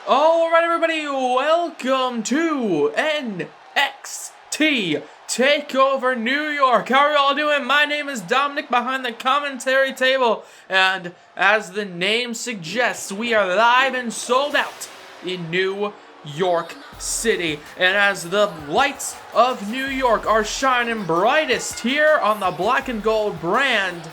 Alright everybody, welcome to NXT TakeOver New York. How are y'all doing? My name is Dominic behind the commentary table, and as the name suggests, we are live and sold out in New York City. And as the lights of New York are shining brightest here on the black and gold brand,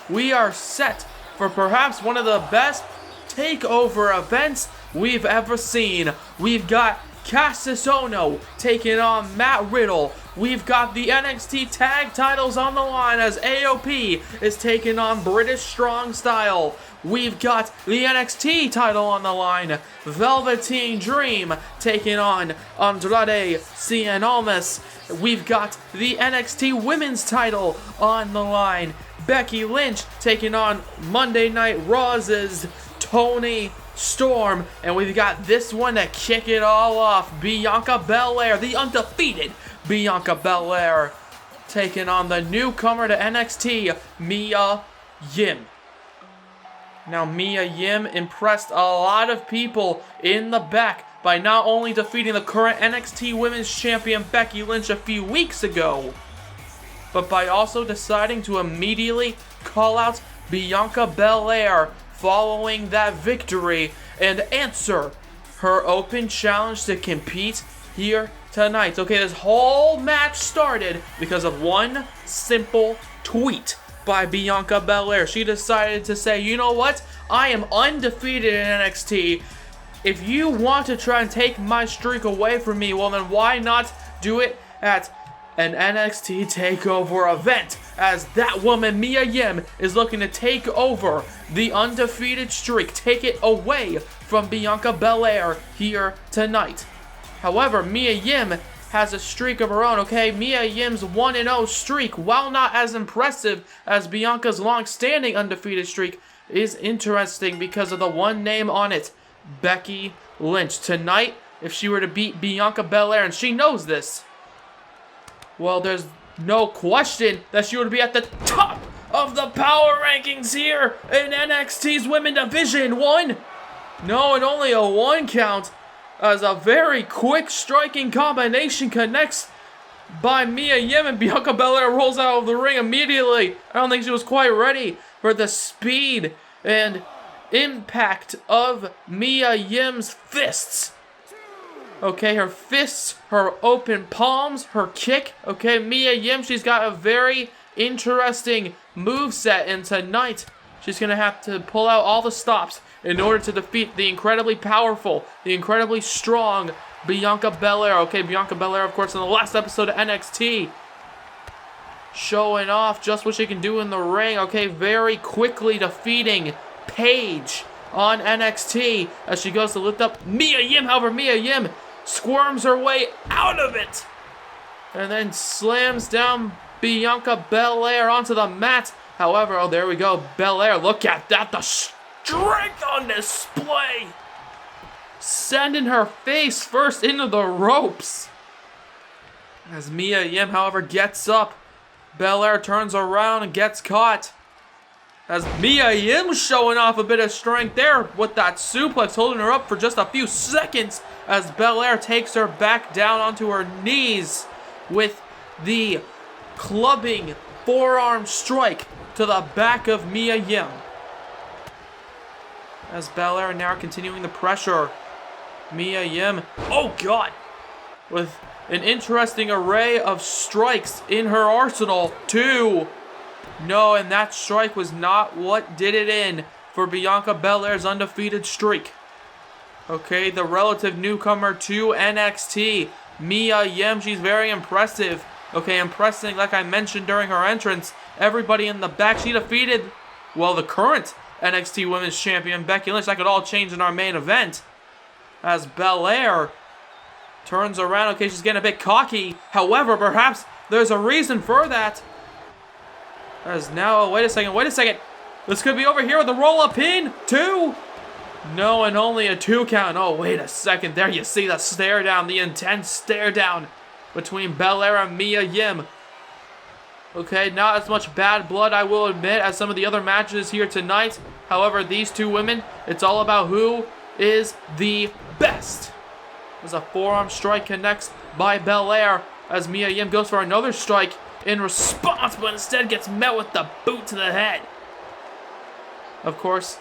we are set for perhaps one of the best takeover events we've ever seen. We've got Cassius Ohno taking on Matt Riddle. We've got the NXT tag titles on the line as AOP is taking on British Strong Style. We've got the NXT title on the line. Velveteen Dream taking on Andrade Cien Almas. We've got the NXT women's title on the line. Becky Lynch taking on Monday Night Raw's Toni Storm, and we've got this one to kick it all off. Bianca Bel-Air, the undefeated Bianca Bel-Air, taking on the newcomer to NXT, Mia Yim. Now, Mia Yim impressed a lot of people in the back by not only defeating the current NXT Women's Champion Becky Lynch a few weeks ago, but by also deciding to immediately call out Bianca Bel-Air following that victory and answer her open challenge to compete here tonight. Okay, this whole match started because of one simple tweet by Bianca Bel-Air. She decided to say, you know what? I am undefeated in NXT. If you want to try and take my streak away from me, well then why not do it at an NXT TakeOver event, as that woman, Mia Yim, is looking to take over the undefeated streak, take it away from Bianca Belair here tonight. However, Mia Yim has a streak of her own, okay? Mia Yim's 1-0 streak, while not as impressive as Bianca's long-standing undefeated streak, is interesting because of the one name on it, Becky Lynch. Tonight, if she were to beat Bianca Belair, and she knows this, well, there's no question that she would be at the top of the power rankings here in NXT's Women Division 1. No, and only a 1 count, as a very quick striking combination connects by Mia Yim, and Bianca Belair rolls out of the ring immediately. I don't think she was quite ready for the speed and impact of Mia Yim's fists. Okay, her fists, her open palms, her kick. Okay, Mia Yim, she's got a very interesting moveset, and tonight she's going to have to pull out all the stops in order to defeat the incredibly powerful, the incredibly strong Bianca Belair. Okay, Bianca Belair, of course, in the last episode of NXT, showing off just what she can do in the ring. Okay, very quickly defeating Paige on NXT as she goes to lift up Mia Yim. However, Mia Yim squirms her way out of it and then slams down Bianca Belair onto the mat. However, oh, there we go. Belair, look at that. The strength on display. Sending her face first into the ropes. As Mia Yim, however, gets up, Belair turns around and gets caught. As Mia Yim showing off a bit of strength there with that suplex, holding her up for just a few seconds as Belair takes her back down onto her knees with the clubbing forearm strike to the back of Mia Yim. As Belair now continuing the pressure. Mia Yim, oh God, with an interesting array of strikes in her arsenal. 2. No, and that strike was not what did it in for Bianca Belair's undefeated streak. Okay, the relative newcomer to NXT, Mia Yim, she's very impressive. Okay, impressing, like I mentioned during her entrance, everybody in the back. She defeated, well, the current NXT Women's Champion, Becky Lynch. That could all change in our main event. As Belair turns around, okay, she's getting a bit cocky. However, perhaps there's a reason for that. As now, wait a second. This could be over here with the roll-up pin. 2. No, and only a 2 count. Oh, wait a second. There you see the stare down, the intense stare down between Belair and Mia Yim. Okay, not as much bad blood, I will admit, as some of the other matches here tonight. However, these two women, it's all about who is the best. As a forearm strike connects by Bel-Air as Mia Yim goes for another strike in response, but instead gets met with the boot to the head. Of course,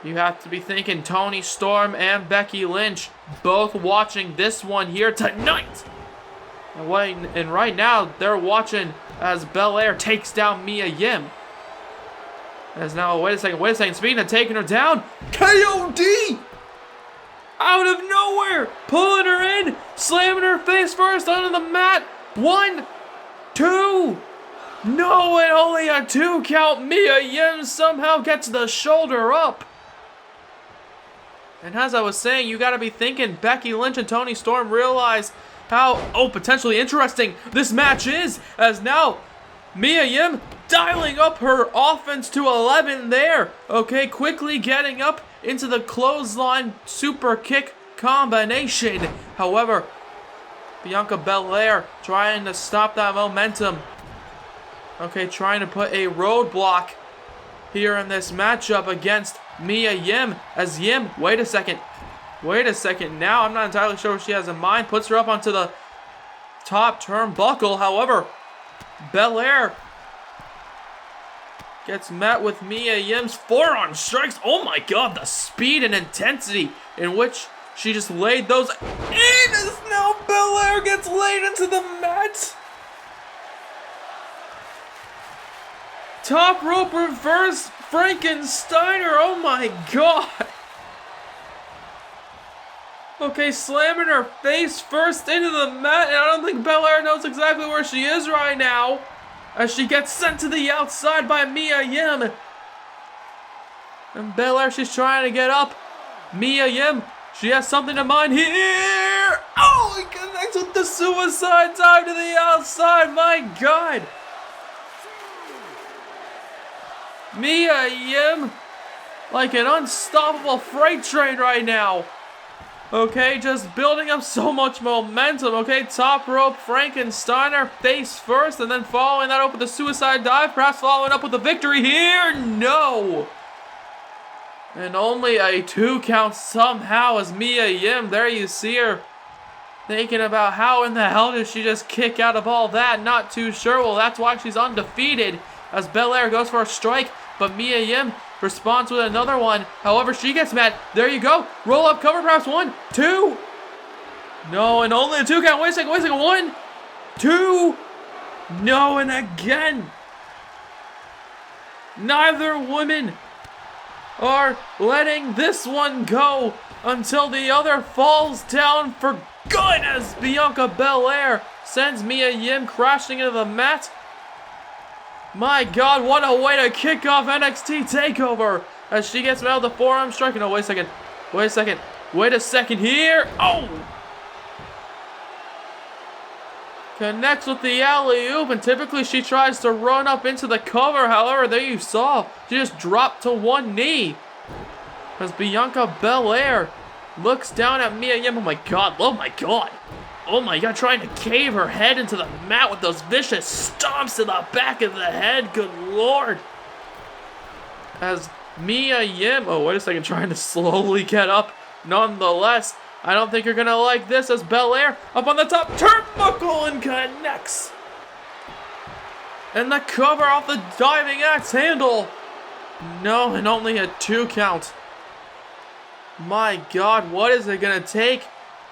you have to be thinking Toni Storm and Becky Lynch both watching this one here tonight. And right now, they're watching as Bel-Air takes down Mia Yim. As now, wait a second. Speaking of taking her down, KOD! Out of nowhere, pulling her in, slamming her face first onto the mat. 1, 2. No, and only a 2 count. Mia Yim somehow gets the shoulder up. And as I was saying, you gotta be thinking Becky Lynch and Toni Storm realize how, potentially interesting this match is. As now, Mia Yim dialing up her offense to 11 there. Okay, quickly getting up into the clothesline super kick combination. However, Bianca Bel-Air trying to stop that momentum. Okay, trying to put a roadblock here in this matchup against Mia Yim. As Yim, wait a second. Now, I'm not entirely sure what she has in mind. Puts her up onto the top turnbuckle. However, Bel-Air gets met with Mia Yim's forearm strikes. Oh my god, the speed and intensity in which she just laid those in, as now Bel-Air gets laid into the mat. Top rope reverse Frankensteiner. Oh my god. Okay, slamming her face first into the mat, and I don't think Bel-Air knows exactly where she is right now, as she gets sent to the outside by Mia Yim. And Bel-Air, she's trying to get up. Mia Yim, she has something in mind here. Oh, he connects with the suicide dive to the outside. My god. Mia Yim, like an unstoppable freight train right now. Okay, just building up so much momentum. Okay, top rope Frankensteiner face first, and then following that up with a suicide dive, perhaps following up with a victory here. No! And only a 2 count somehow as Mia Yim. There you see her thinking about how in the hell did she just kick out of all that. Not too sure. Well, that's why she's undefeated as Bel-Air goes for a strike, but Mia Yim responds with another one. However, she gets mad. There you go. Roll up cover, perhaps 1, 2. No, and only a 2 count. Wait a second. 1, 2. No, and again. Neither woman are letting this one go until the other falls down for good as Bianca Bel-Air sends Mia Yim crashing into the mat. My god, what a way to kick off NXT TakeOver as she gets out of the forearm strike. No, wait a second here. Oh! Connects with the alley-oop, and typically she tries to run up into the cover. However, there you saw, she just dropped to one knee as Bianca Bel-Air looks down at Mia Yim. Oh my god, trying to cave her head into the mat with those vicious stomps to the back of the head. Good lord. As Mia Yim, trying to slowly get up. Nonetheless, I don't think you're going to like this as Bel-Air up on the top turnbuckle and connects. And the cover off the diving axe handle. No, and only a 2 count. My god, what is it going to take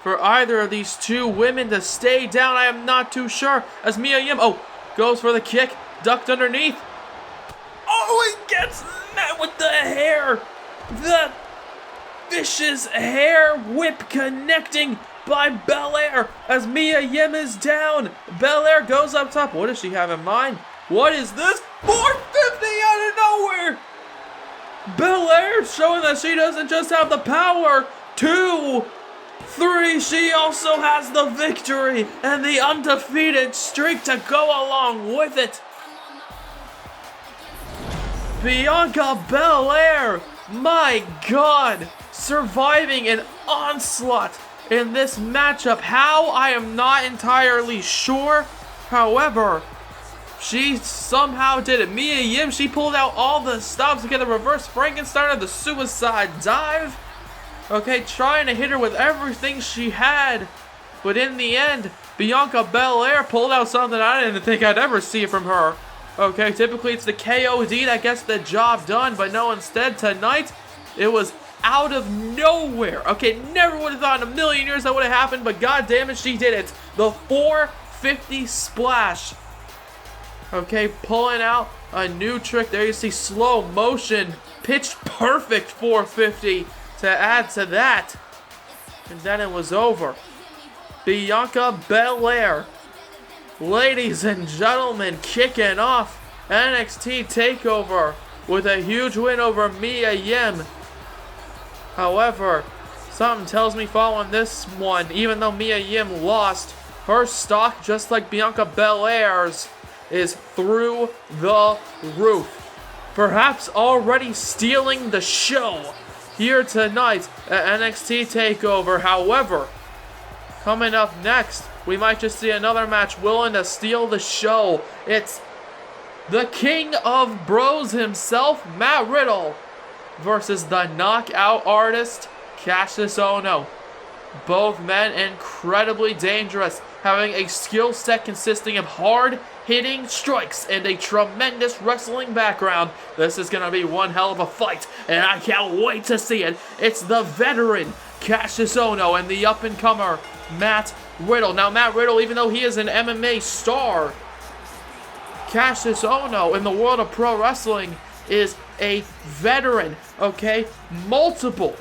for either of these two women to stay down? I am not too sure. As Mia Yim, goes for the kick, ducked underneath. Oh, he gets met with the hair. The vicious hair whip connecting by Bel-Air as Mia Yim is down. Bel-Air goes up top. What does she have in mind? What is this? 450 out of nowhere. Bel-Air showing that she doesn't just have the power. 2, 3, she also has the victory and the undefeated streak to go along with it. Bianca Bel-Air, my god, surviving an onslaught in this matchup. How? I am not entirely sure. However, she somehow did it. Mia Yim, she pulled out all the stops to get the reverse Frankensteiner, the suicide dive. Okay, trying to hit her with everything she had. But in the end, Bianca Bel-Air pulled out something I didn't think I'd ever see from her. Okay, typically it's the KOD that gets the job done, but no, instead tonight, it was out of nowhere. Okay, never would have thought in a million years that would have happened, but god damn it, she did it. The 450 splash. Okay, pulling out a new trick. There you see slow motion, pitch perfect 450 to add to that. And then it was over. Bianca Bel-Air, ladies and gentlemen, kicking off NXT TakeOver with a huge win over Mia Yim. However, something tells me following this one, even though Mia Yim lost, her stock, just like Bianca Belair's, is through the roof. Perhaps already stealing the show here tonight at NXT TakeOver. However, coming up next, we might just see another match willing to steal the show. It's the King of Bros himself, Matt Riddle, versus the knockout artist, Cassius Ohno. Both men incredibly dangerous, having a skill set consisting of hard-hitting strikes and a tremendous wrestling background. This is going to be one hell of a fight, and I can't wait to see it. It's the veteran Cassius Ohno and the up-and-comer Matt Riddle. Now, Matt Riddle, even though he is an MMA star, Cassius Ohno in the world of pro wrestling is a veteran, okay? Multiple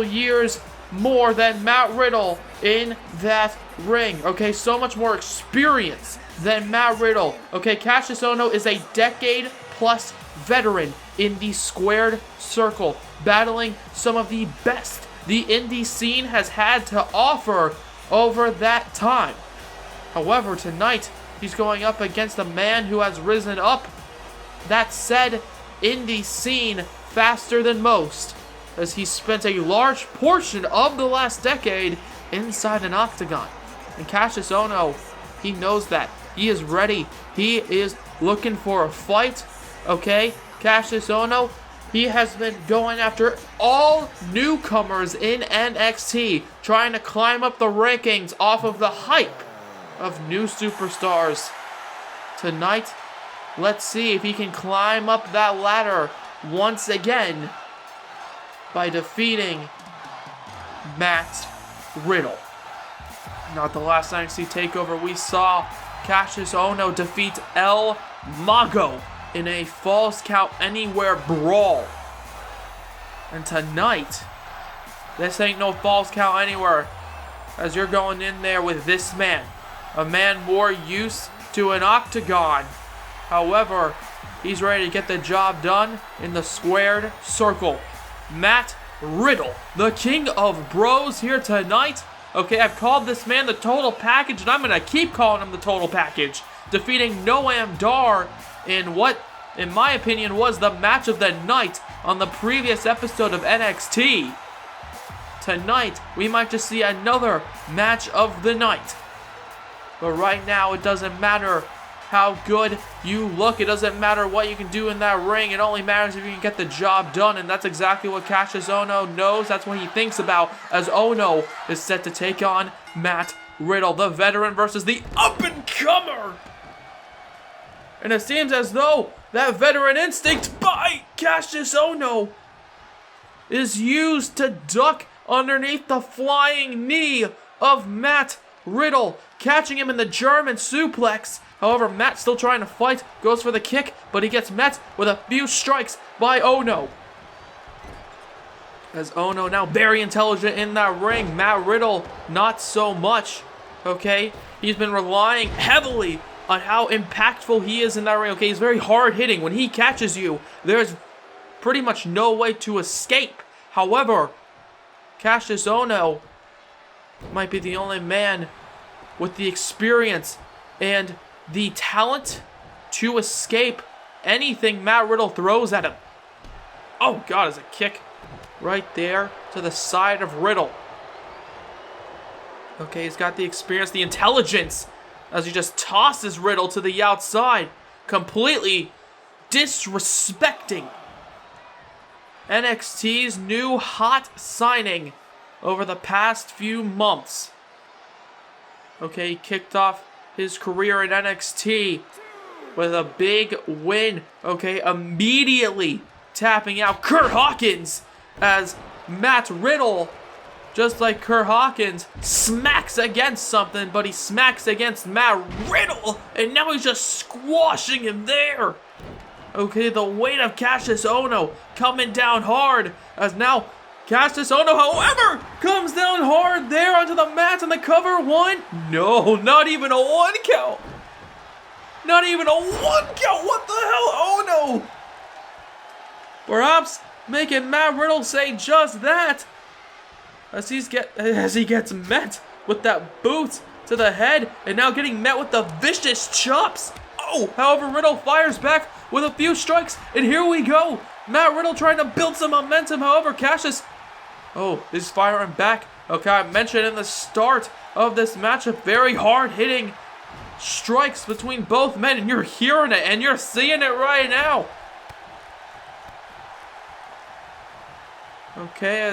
years more than Matt Riddle in that ring, okay? So much more experience than Matt Riddle, okay? Cassius Ohno is a decade-plus veteran in the squared circle, battling some of the best the indie scene has had to offer over that time. However, tonight, he's going up against a man who has risen up that said indie scene faster than most, as he spent a large portion of the last decade inside an octagon. And Cassius Ohno, he knows that. He is ready. He is looking for a fight, okay? Cassius Ohno, he has been going after all newcomers in NXT, trying to climb up the rankings off of the hype of new superstars. Tonight, let's see if he can climb up that ladder once again by defeating Matt Riddle. Not the last NXT TakeOver, we saw Cassius Ohno defeat El Mago in a Falls Count Anywhere brawl. And tonight, this ain't no Falls Count Anywhere, as you're going in there with this man, a man more used to an octagon. However, he's ready to get the job done in the squared circle. Matt Riddle, the King of Bros, here tonight. Okay, I've called this man the total package, and I'm going to keep calling him the total package. Defeating Noam Dar in what, in my opinion, was the match of the night on the previous episode of NXT. Tonight, we might just see another match of the night. But right now, it doesn't matter how good you look. It doesn't matter what you can do in that ring. It only matters if you can get the job done, and that's exactly what Cassius Ohno knows. That's what he thinks about, as Ohno is set to take on Matt Riddle, the veteran versus the up-and-comer. And it seems as though that veteran instinct by Cassius Ohno is used to duck underneath the flying knee of Matt Riddle, catching him in the German suplex. However, Matt still trying to fight, goes for the kick, but he gets met with a few strikes by Ohno. As Ohno now very intelligent in that ring, Matt Riddle not so much, okay? He's been relying heavily on how impactful he is in that ring, okay? He's very hard-hitting. When he catches you, there's pretty much no way to escape. However, Cassius Ohno might be the only man with the experience and the talent to escape anything Matt Riddle throws at him. Oh God, is a kick right there to the side of Riddle. Okay, he's got the experience, the intelligence, as he just tosses Riddle to the outside, completely disrespecting NXT's new hot signing over the past few months. Okay, he kicked off his career in NXT with a big win. Okay, immediately tapping out Kurt Hawkins as Matt Riddle, just like Kurt Hawkins, smacks against something, but he smacks against Matt Riddle, and now he's just squashing him there. Okay, the weight of Cassius Ohno coming down hard, as now Cassius Ohno, however, comes down hard there onto the mat and the cover. One. No, not even a 1 count. Not even a 1 count. What the hell? Oh no. Perhaps making Matt Riddle say just that, as he gets met with that boot to the head, and now getting met with the vicious chops. Oh, however, Riddle fires back with a few strikes, and here we go. Matt Riddle trying to build some momentum. However, Cassius, is firing back. Okay, I mentioned in the start of this matchup, very hard-hitting strikes between both men, and you're hearing it, and you're seeing it right now. Okay,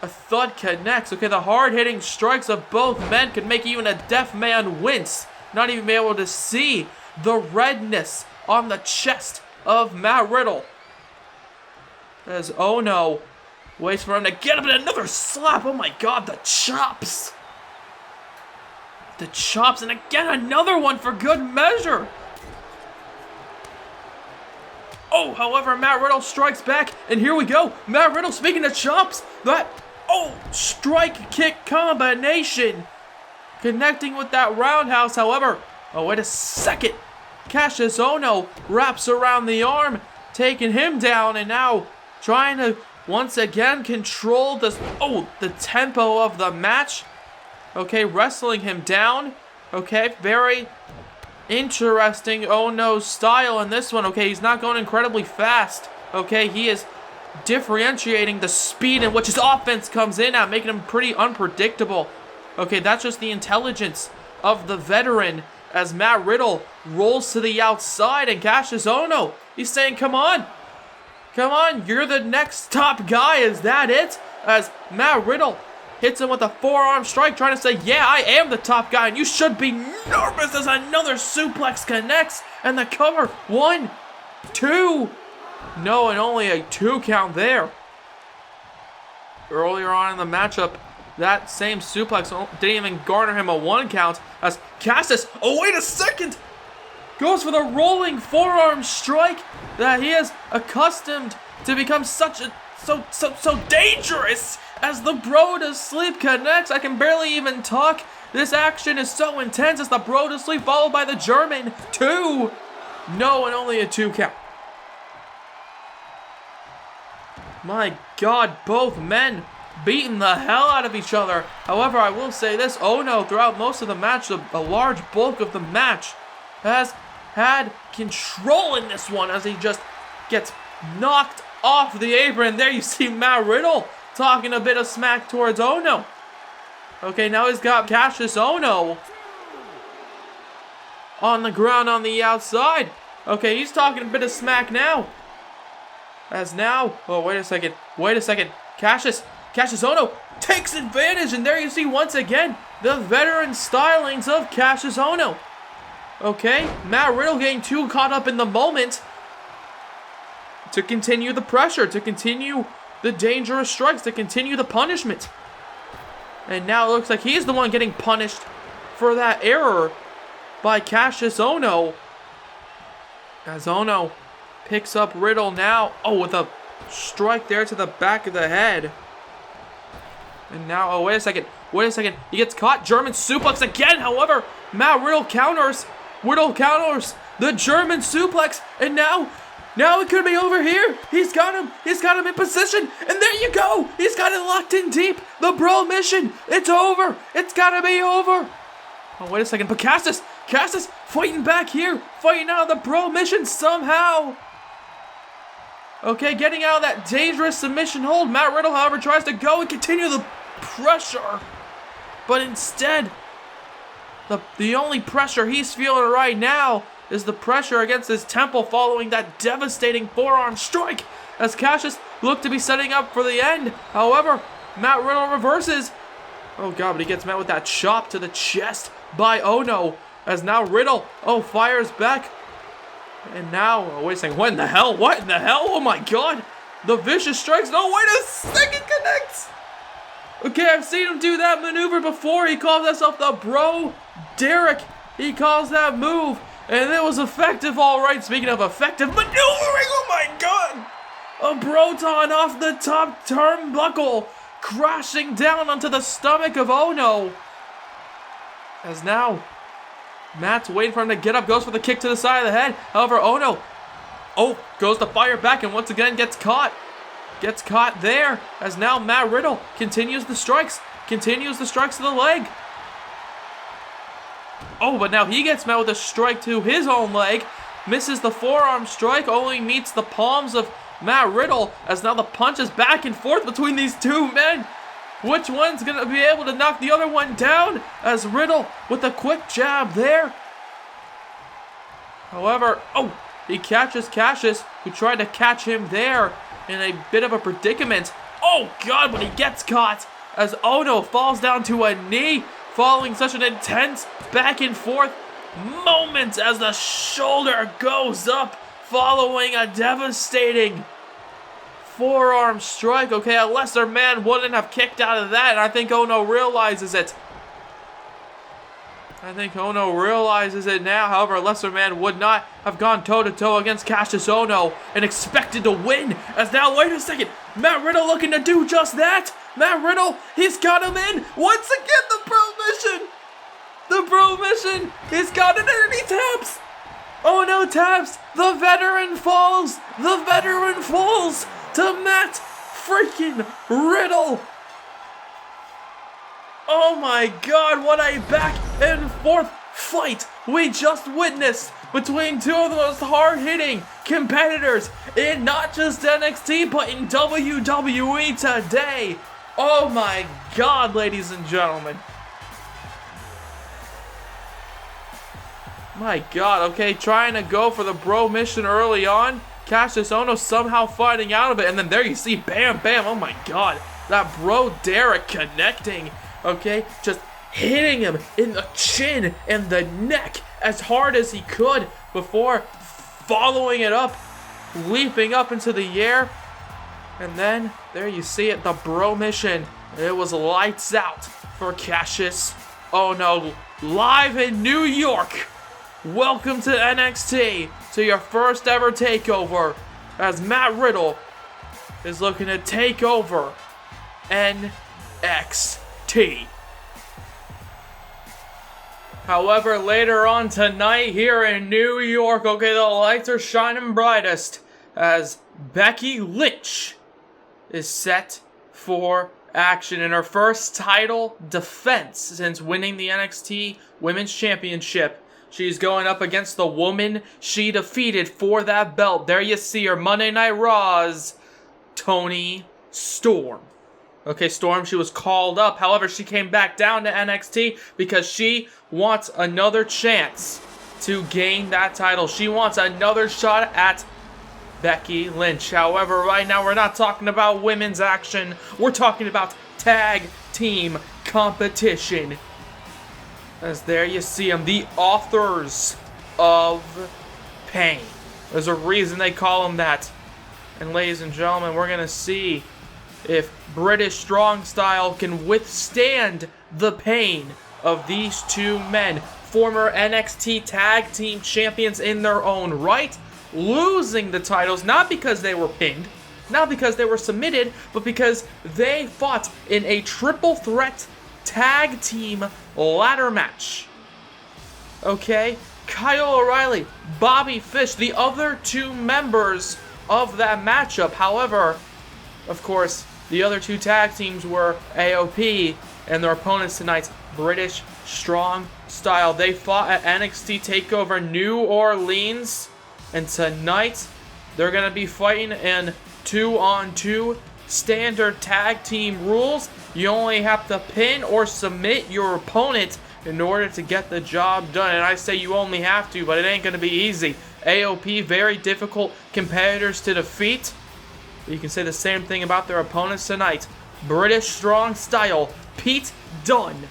a thud connects. Okay, the hard-hitting strikes of both men could make even a deaf man wince. Not even be able to see the redness on the chest of Matt Riddle. As Ohno waits for him to get up, and another slap. Oh my god, the chops. The chops, and again another one for good measure. Oh, however, Matt Riddle strikes back, and here we go. Matt Riddle, speaking of chops, that, strike kick combination connecting with that roundhouse. However, wait a second. Cassius Ohno wraps around the arm, taking him down, and now trying to once again control the tempo of the match. Okay, wrestling him down. Okay, very interesting Ohno's style in this one. Okay, he's not going incredibly fast. Okay, he is differentiating the speed in which his offense comes in at, making him pretty unpredictable. Okay, that's just the intelligence of the veteran as Matt Riddle rolls to the outside, and Cassius Ohno, he's saying, come on, you're the next top guy. Is that it? As Matt Riddle hits him with a forearm strike, trying to say, yeah, I am the top guy, and you should be nervous, as another suplex connects, and the cover. 1, 2. No, and only a 2 count there. Earlier on in the matchup, that same suplex didn't even garner him a 1 count, as Cassius, wait a second, goes for the rolling forearm strike that he is accustomed to become so dangerous. As the bro to sleep connects, I can barely even talk. This action is so intense as the bro to sleep followed by the German. 2. No, and only a 2 count. My god, both men beating the hell out of each other. However, I will say this, Ohno throughout most of the match, a large bulk of the match, has had control in this one as he just gets knocked off the apron. There you see Matt Riddle talking a bit of smack towards Ohno. Okay, now he's got Cassius Ohno on the ground on the outside. Okay, he's talking a bit of smack now. As now, wait a second. Cassius Ohno takes advantage, and there you see once again the veteran stylings of Cassius Ohno. Okay, Matt Riddle getting too caught up in the moment to continue the pressure, to continue the dangerous strikes, to continue the punishment. And now it looks like he's the one getting punished for that error by Cassius Ohno. As Ohno picks up Riddle now. With a strike there to the back of the head. And now, wait a second. He gets caught. German suplex again. However, Matt Riddle counters. The German suplex. And now it could be over here. He's got him in position. And there you go. He's got it locked in deep. The bro mission. It's over. It's got to be over. Wait a second. But Cassius fighting back here. Fighting out of the bro mission somehow. Okay, getting out of that dangerous submission hold. Matt Riddle, however, tries to go and continue the pressure. But instead, the only pressure he's feeling right now is the pressure against his temple following that devastating forearm strike. as Cassius looked to be setting up for the end. However, Matt Riddle reverses. Oh god, but he gets met with that chop to the chest by Ohno, as now Riddle, fires back. And now, wait a second, what in the hell? What in the hell? Oh my god. The vicious strikes. No, wait a second, connects. Okay, I've seen him do that maneuver before. He calls himself the Bro Derek. He calls that move. And it was effective, all right. Speaking of effective maneuvering, oh my god. A Broton off the top turnbuckle, crashing down onto the stomach of Ohno. As now, Matt's waiting for him to get up, goes for the kick to the side of the head. However, Ohno, goes to fire back and once again gets caught. Gets caught there, as now Matt Riddle continues the strikes to the leg. But now he gets met with a strike to his own leg. Misses the forearm strike, only meets the palms of Matt Riddle, as now the punch is back and forth between these two men. Which one's going to be able to knock the other one down? As Riddle with a quick jab there. However, he catches Cassius, who tried to catch him there in a bit of a predicament. Oh god, but he gets caught as Ohno falls down to a knee, following such an intense back and forth moment as the shoulder goes up, following a devastating forearm strike. Okay, a lesser man wouldn't have kicked out of that, and I think Ohno realizes it. Now. However, a lesser man would not have gone toe-to-toe against Cassius Ohno and expected to win. As now, wait a second, Matt Riddle looking to do just that. Matt Riddle, he's got him in. Once again, the Pro Mission. He's got it and he taps. Ohno taps. The veteran falls to Matt freaking Riddle. Oh my god, what a back and forth fight we just witnessed between two of the most hard-hitting competitors in not just NXT, but in WWE today. Oh my god, ladies and gentlemen. My god, okay, trying to go for the bro mission early on. Cassius Ohno somehow fighting out of it, and then there you see, bam, bam, oh my god. That Bro Derek connecting. Okay, just hitting him in the chin and the neck as hard as he could before following it up, leaping up into the air. And then, there you see it, the Bro Mission. It was lights out for Cassius Ohno, live in New York. Welcome to NXT, to your first ever takeover, as Matt Riddle is looking to take over NXT. However, later on tonight here in New York, okay, the lights are shining brightest as Becky Lynch is set for action in her first title defense since winning the NXT Women's Championship. She's going up against the woman she defeated for that belt. There you see her, Monday Night Raw's Toni Storm. Okay, Storm, she was called up. However, she came back down to NXT because she wants another chance to gain that title. She wants another shot at Becky Lynch. However, right now we're not talking about women's action. We're talking about tag team competition. As there you see them, the authors of pain. There's a reason they call them that. And ladies and gentlemen, we're going to see if British Strong Style can withstand the pain of these two men, former NXT Tag Team Champions in their own right, losing the titles not because they were pinned, not because they were submitted, but because they fought in a triple threat tag team ladder match. Okay? Kyle O'Reilly, Bobby Fish, the other two members of that matchup. However, of course, the other two tag teams were AOP and their opponents tonight, British Strong Style. They fought at NXT TakeOver New Orleans, and tonight they're going to be fighting in 2-on-2 standard tag team rules. You only have to pin or submit your opponent in order to get the job done. And I say you only have to, but it ain't going to be easy. AOP, very difficult competitors to defeat. You can say the same thing about their opponents tonight. British Strong Style, Pete Dunne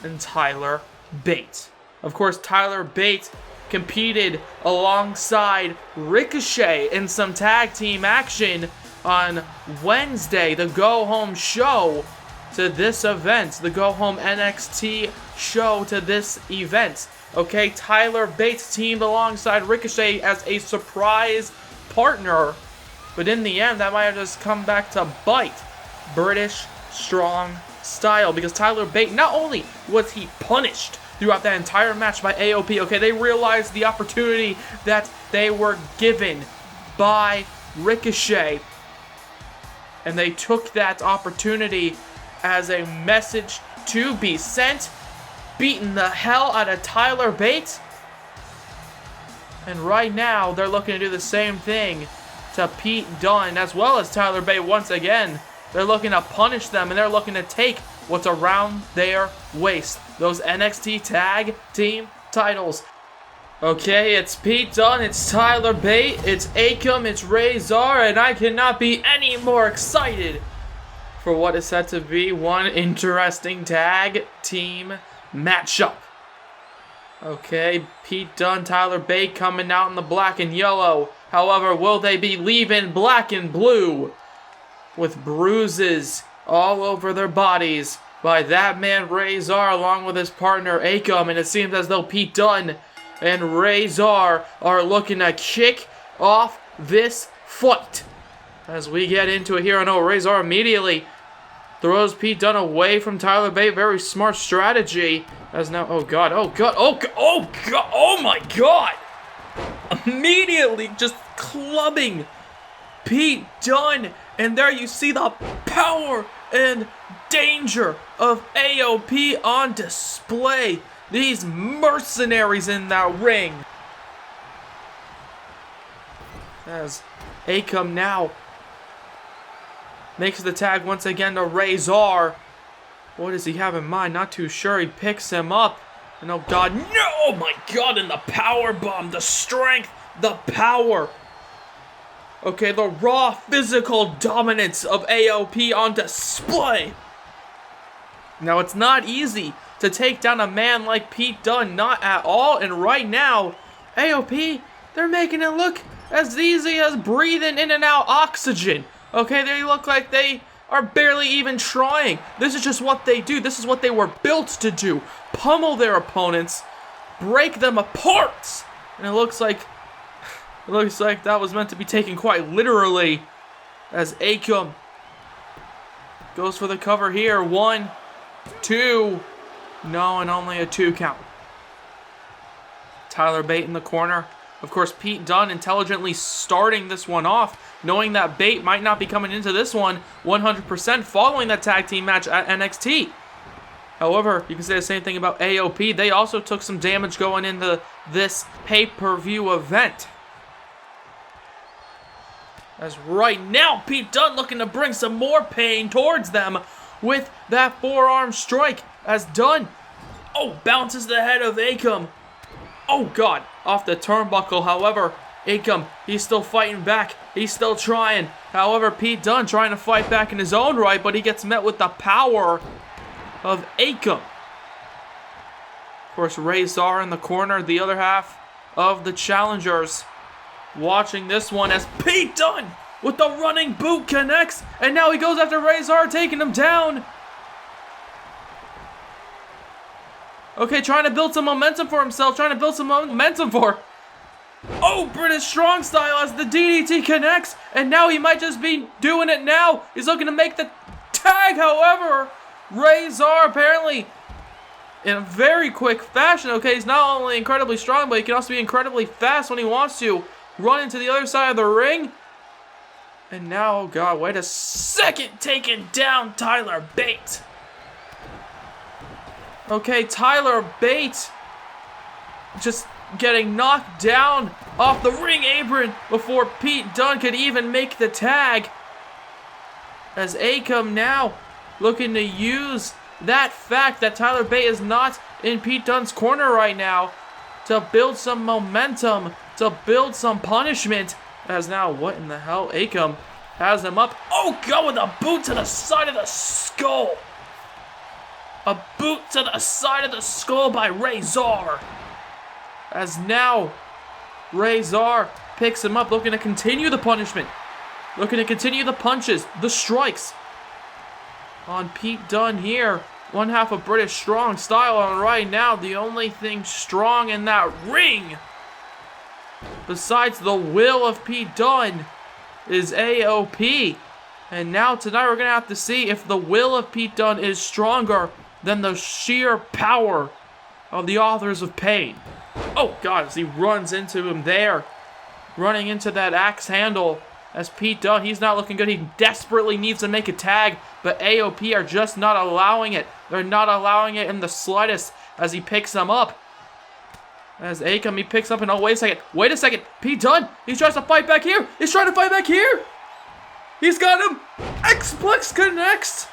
and Tyler Bate. Of course, Tyler Bate competed alongside Ricochet in some tag team action on Wednesday, the go-home show to this event, the go-home NXT show to this event. Okay, Tyler Bates teamed alongside Ricochet as a surprise partner, but in the end, that might have just come back to bite British Strong Style, because Tyler Bate, not only was he punished throughout that entire match by AOP, okay, they realized the opportunity that they were given by Ricochet, and they took that opportunity as a message to be sent, beating the hell out of Tyler Bate. And right now, they're looking to do the same thing to Pete Dunne as well as Tyler Bate once again. They're looking to punish them, and they're looking to take what's around their waist. Those NXT Tag Team titles. Okay, it's Pete Dunne, it's Tyler Bate, it's Akam, it's Razor, and I cannot be any more excited for what is set to be one interesting tag team matchup. Okay, Pete Dunne, Tyler Bate coming out in the black and yellow. However, will they be leaving black and blue with bruises all over their bodies by that man Razor along with his partner Akam? And it seems as though Pete Dunne and Razor are looking to kick off this fight. As we get into it here, I know Razor immediately throws Pete Dunne away from Tyler Bate. Very smart strategy. As now, oh god, oh my god! Immediately just clubbing Pete Dunne. And there you see the power and danger of AOP on display. These mercenaries in that ring. As Akam now makes the tag once again to Razor. What does he have in mind? Not too sure. He picks him up. And oh god, no! Oh my god, and the power bomb, the strength, the power. Okay, the raw physical dominance of AOP on display. Now, it's not easy to take down a man like Pete Dunne, not at all. And right now, AOP, they're making it look as easy as breathing in and out oxygen. Okay, they look like they are barely even trying. This is just what they do. This is what they were built to do. Pummel their opponents, break them apart. And it looks like that was meant to be taken quite literally, as Akam goes for the cover here. 1, 2, no, and only a 2 count. Tyler Bate in the corner. Of course, Pete Dunne intelligently starting this one off, knowing that Bate might not be coming into this one 100% following that tag team match at NXT. However, you can say the same thing about AOP. They also took some damage going into this pay-per-view event. As right now, Pete Dunne looking to bring some more pain towards them with that forearm strike. As Dunne, bounces the head of Akam. Oh god, off the turnbuckle. However, Akam, he's still fighting back. He's still trying. However, Pete Dunne trying to fight back in his own right, but he gets met with the power of Akam. Of course, Razor in the corner, the other half of the challengers, watching this one as Pete Dunne with the running boot connects, and now he goes after Razor, taking him down. Okay, trying to build some momentum for himself, British Strong Style as the DDT connects, and now he might just be doing it now. He's looking to make the tag, however, Razor apparently in a very quick fashion. Okay, he's not only incredibly strong, but he can also be incredibly fast when he wants to. Run into the other side of the ring. And now, oh god, wait a second, taking down Tyler Bate. Okay, Tyler Bate just getting knocked down off the ring apron before Pete Dunne could even make the tag. As Akam now looking to use that fact that Tyler Bate is not in Pete Dunne's corner right now to build some momentum, to build some punishment. As now, what in the hell? Akam Has him up. Oh, go with a boot to the side of the skull. A boot to the side of the skull by Razor. As now, Razor picks him up, looking to continue the punishment. Looking to continue the punches, the strikes. On Pete Dunne here. One half of British Strong Style, and right now, the only thing strong in that ring, besides the will of Pete Dunne, is AOP. And now tonight we're going to have to see if the will of Pete Dunne is stronger than the sheer power of the Authors of Pain. Oh God, as he runs into him there. Running into that axe handle. As Pete Dunne, he's not looking good. He desperately needs to make a tag, but AOP are just not allowing it. They're not allowing it in the slightest as he picks him up. As Akam, he picks up and oh, wait a second. Pete Dunne, he tries to fight back here. He's trying to fight back here. He's got him. X-Plex connects.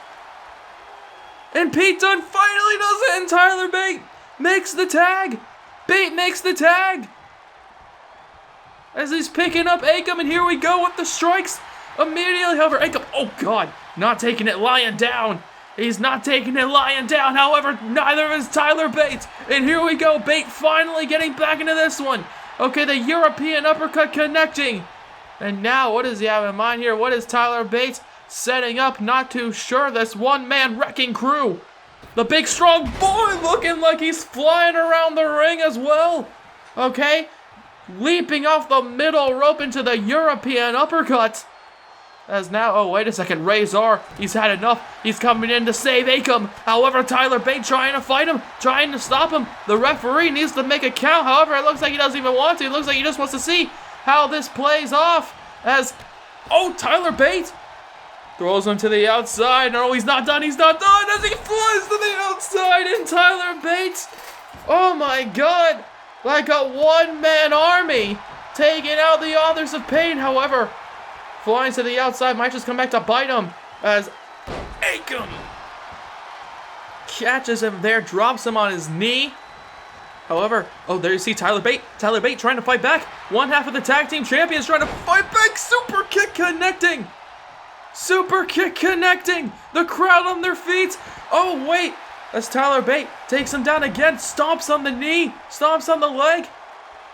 And Pete Dunne finally does it, and Tyler Bate makes the tag. Bate makes the tag. As he's picking up Akam, and here we go with the strikes. Immediately, however, Akam, oh God, not taking it lying down. He's not taking it lying down. However, neither is Tyler Bate. And here we go, Bate finally getting back into this one. Okay, the European uppercut connecting. And now, what does he have in mind here? What is Tyler Bate setting up? Not too sure. This one-man wrecking crew. The big, strong boy looking like he's flying around the ring as well. Okay. Leaping off the middle rope into the European uppercut. As now, oh wait a second, Razor, he's had enough. He's coming in to save Akam. However, Tyler Bate trying to fight him, trying to stop him. The referee needs to make a count. However, it looks like he doesn't even want to. It looks like he just wants to see how this plays off. As, oh, Tyler Bate throws him to the outside. No, he's not done. He's not done. As he flies to the outside, and Tyler Bate, oh my God. Like a one-man army, taking out the Authors of Pain. However, flying to the outside might just come back to bite him as Akam catches him there, drops him on his knee. However, oh, there you see Tyler Bate. Tyler Bate trying to fight back. One half of the tag team champions trying to fight back. Super kick connecting. Super kick connecting. The crowd on their feet. Oh, wait. As Tyler Bate takes him down again, stomps on the knee, stomps on the leg.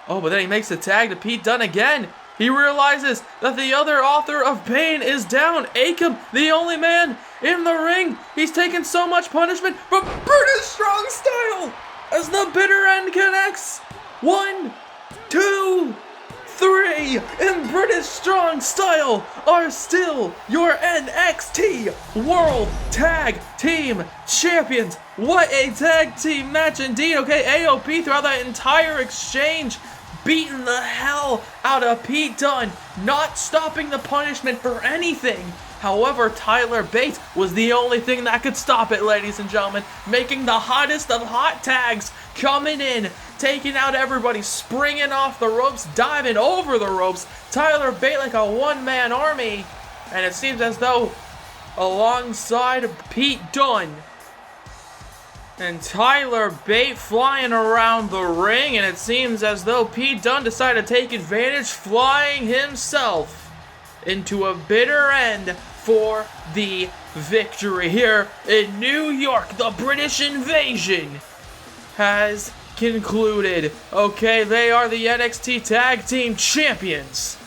Oh, but then he makes the tag to Pete Dunne again. He realizes that the other Author of Pain is down. Akam, the only man in the ring. He's taken so much punishment from British Strong Style as the bitter end connects. 1, 2, 3 in British Strong Style are still your NXT World Tag Team Champions. What a tag team match indeed. Okay, AOP throughout that entire exchange beating the hell out of Pete Dunne, not stopping the punishment for anything. However, Tyler Bate was the only thing that could stop it, ladies and gentlemen, making the hottest of hot tags, coming in, taking out everybody, springing off the ropes, diving over the ropes. Tyler Bate like a one-man army, and it seems as though alongside Pete Dunne and Tyler Bate flying around the ring, and it seems as though Pete Dunne decided to take advantage, flying himself into a bitter end for the victory here in New York. The British Invasion has concluded. Okay, they are the NXT Tag Team Champions.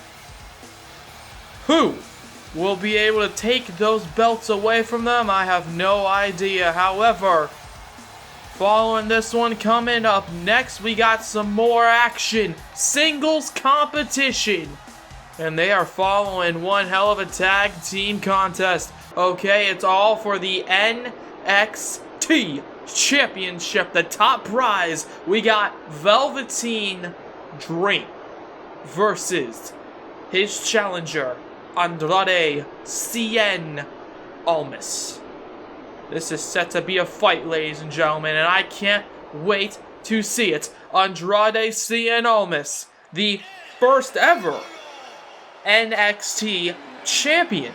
Who will be able to take those belts away from them? I have no idea. However, following this one, coming up next, we got some more action. Singles competition. And they are following one hell of a tag team contest. Okay, it's all for the NXT Championship, the top prize. We got Velveteen Dream versus his challenger, Andrade Cien Almas. This is set to be a fight, ladies and gentlemen, and I can't wait to see it. Andrade Cien Almas, the first ever NXT champion.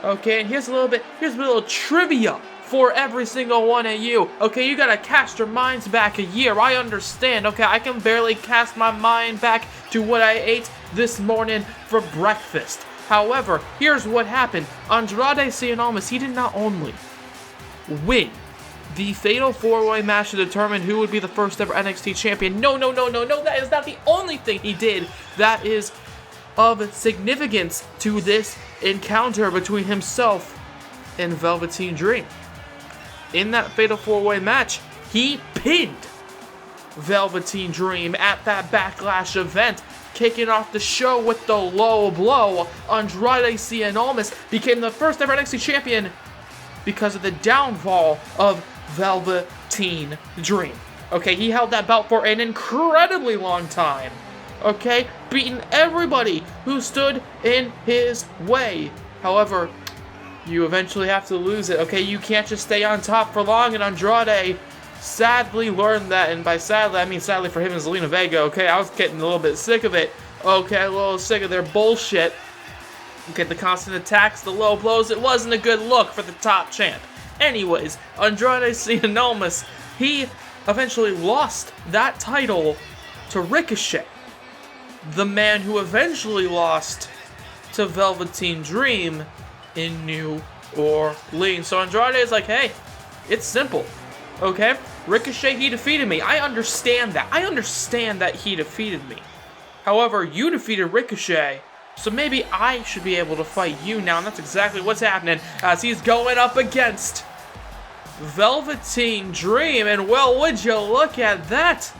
Okay, and here's a little trivia for every single one of you. Okay, you gotta cast your minds back a year. I understand. Okay, I can barely cast my mind back to what I ate this morning for breakfast. However, here's what happened. Andrade Cien Almas, he did not only win the Fatal 4-Way match to determine who would be the first ever NXT champion. No, that is not the only thing he did that is of significance to this encounter between himself and Velveteen Dream. In that Fatal 4-Way match, he pinned Velveteen Dream at that Backlash event, kicking off the show with the low blow. Andrade Cien Almas became the first ever NXT champion because of the downfall of Velveteen Dream. Okay, he held that belt for an incredibly long time. Okay, beating everybody who stood in his way. However, you eventually have to lose it. Okay, you can't just stay on top for long, and Andrade sadly learned that, and by sadly, I mean sadly for him and Zelina Vega. Okay, I was getting a little bit sick of it. Okay, a little sick of their bullshit. Okay, the constant attacks, the low blows, it wasn't a good look for the top champ. Anyways, Andrade Cien Almas, he eventually lost that title to Ricochet, the man who eventually lost to Velveteen Dream in New Orleans. So Andrade is like, hey, it's simple, okay? Ricochet, he defeated me. I understand that. I understand that he defeated me. However, you defeated Ricochet, so maybe I should be able to fight you now, and that's exactly what's happening as he's going up against Velveteen Dream. And well, would you look at that?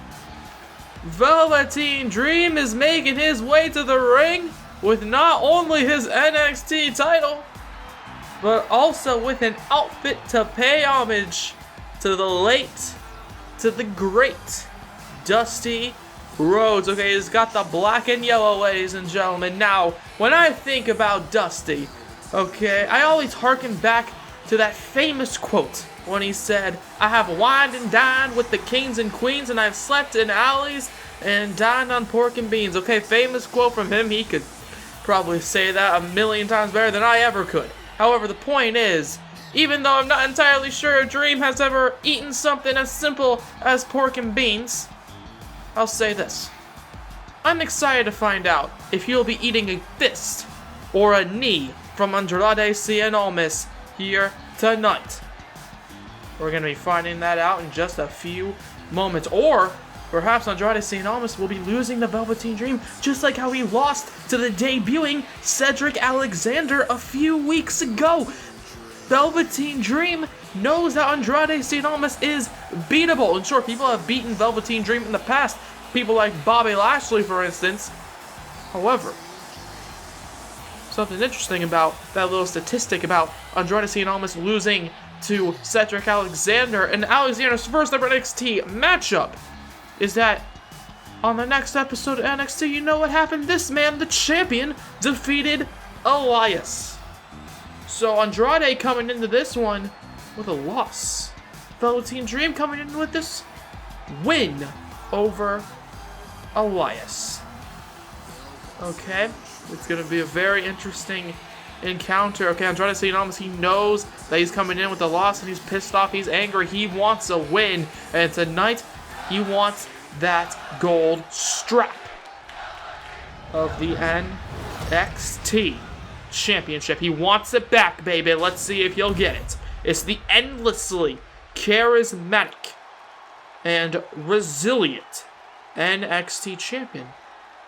Velveteen Dream is making his way to the ring with not only his NXT title, but also with an outfit to pay homage to the great Dusty Rhodes. Okay, he's got the black and yellow, ladies and gentlemen. Now, when I think about Dusty, okay, I always harken back to that famous quote when he said, I have wined and dined with the kings and queens, and I've slept in alleys and dined on pork and beans. Okay, famous quote from him. He could probably say that a million times better than I ever could. However, the point is, even though I'm not entirely sure Dream has ever eaten something as simple as pork and beans, I'll say this. I'm excited to find out if he'll be eating a fist or a knee from Andrade Cien Almas here tonight. We're going to be finding that out in just a few moments. Or perhaps Andrade Cien Almas will be losing the Velveteen Dream, just like how he lost to the debuting Cedric Alexander a few weeks ago. Velveteen Dream knows that Andrade Cien Almas is beatable. And sure, people have beaten Velveteen Dream in the past. People like Bobby Lashley, for instance. However, something interesting about that little statistic about Andrade Cien Almas losing to Cedric Alexander in Alexander's first ever NXT matchup is that on the next episode of NXT, you know what happened? This man, the champion, defeated Elias. So Andrade coming into this one with a loss. Velveteen Dream coming in with this win over Elias. Okay, it's going to be a very interesting encounter. Okay, Andrade Cien Almas, he knows that he's coming in with a loss and he's pissed off, he's angry, he wants a win. And tonight, he wants that gold strap of the NXT Championship. He wants it back, baby. Let's see if he'll get it. It's the endlessly charismatic and resilient NXT Champion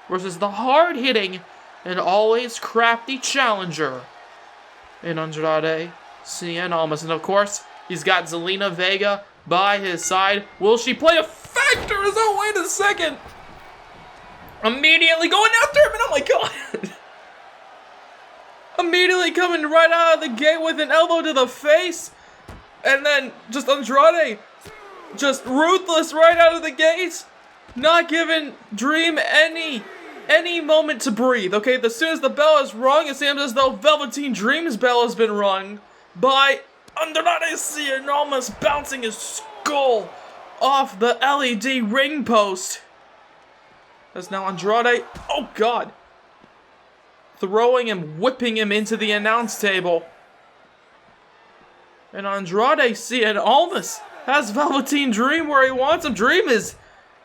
versus the hard-hitting and always crafty challenger in Andrade Cien Almas. And of course, he's got Zelina Vega by his side. Will she play a factor? Oh, wait a second. Immediately going after him, and oh my god. Immediately coming right out of the gate with an elbow to the face. And then just Andrade, just ruthless right out of the gate. Not giving Dream any moment to breathe. Okay, as soon as the bell is rung, it seems as though Velveteen Dream's bell has been rung by Andrade Cien Almas bouncing his skull off the LED ring post. As now Andrade, oh god, throwing him, whipping him into the announce table. And Andrade Cien Almas has Velveteen Dream where he wants him. Dream is,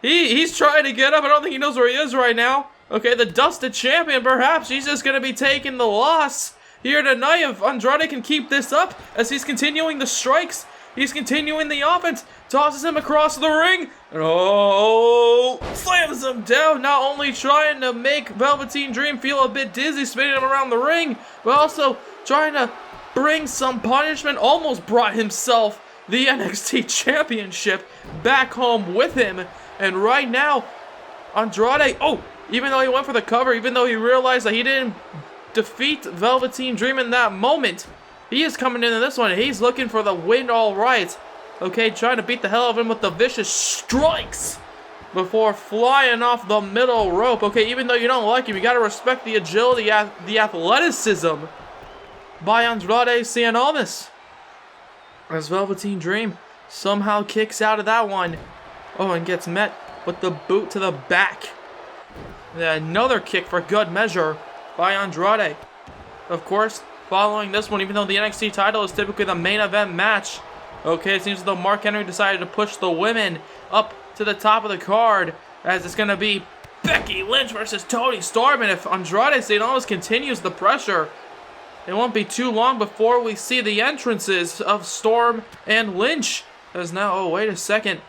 he's trying to get up. I don't think he knows where he is right now. Okay, the dusted champion, perhaps he's just going to be taking the loss here tonight. If Andrade can keep this up as he's continuing the strikes, he's continuing the offense, tosses him across the ring, and slams him down, not only trying to make Velveteen Dream feel a bit dizzy, spinning him around the ring, but also trying to bring some punishment, almost brought himself the NXT Championship back home with him. And right now, Andrade, even though he went for the cover, even though he realized that he didn't defeat Velveteen Dream in that moment, he is coming into this one. He's looking for the win, all right. Okay, trying to beat the hell out of him with the vicious strikes before flying off the middle rope. Okay, even though you don't like him, you gotta respect the agility, the athleticism by Andrade Cien Almas. As Velveteen Dream somehow kicks out of that one. And gets met with the boot to the back. Another kick for good measure by Andrade. Of course, following this one, even though the NXT title is typically the main event match, okay, it seems as though Mark Henry decided to push the women up to the top of the card, as it's going to be Becky Lynch versus Toni Storm. And if Andrade Cien Almas continues the pressure, it won't be too long before we see the entrances of Storm and Lynch. As now, wait a second.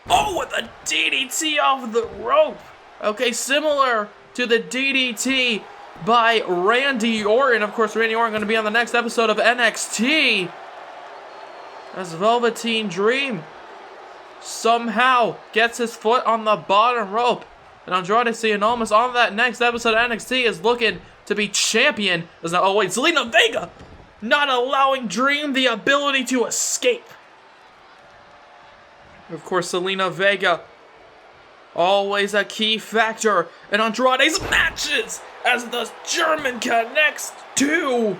With a DDT off the rope. Okay, similar to the DDT by Randy Orton. Of course, Randy Orton going to be on the next episode of NXT. As Velveteen Dream somehow gets his foot on the bottom rope. And Andrade Cien Almas on that next episode of NXT is looking to be champion. Zelina Vega not allowing Dream the ability to escape. Of course, Zelina Vega, always a key factor in Andrade's matches, as the German connects two.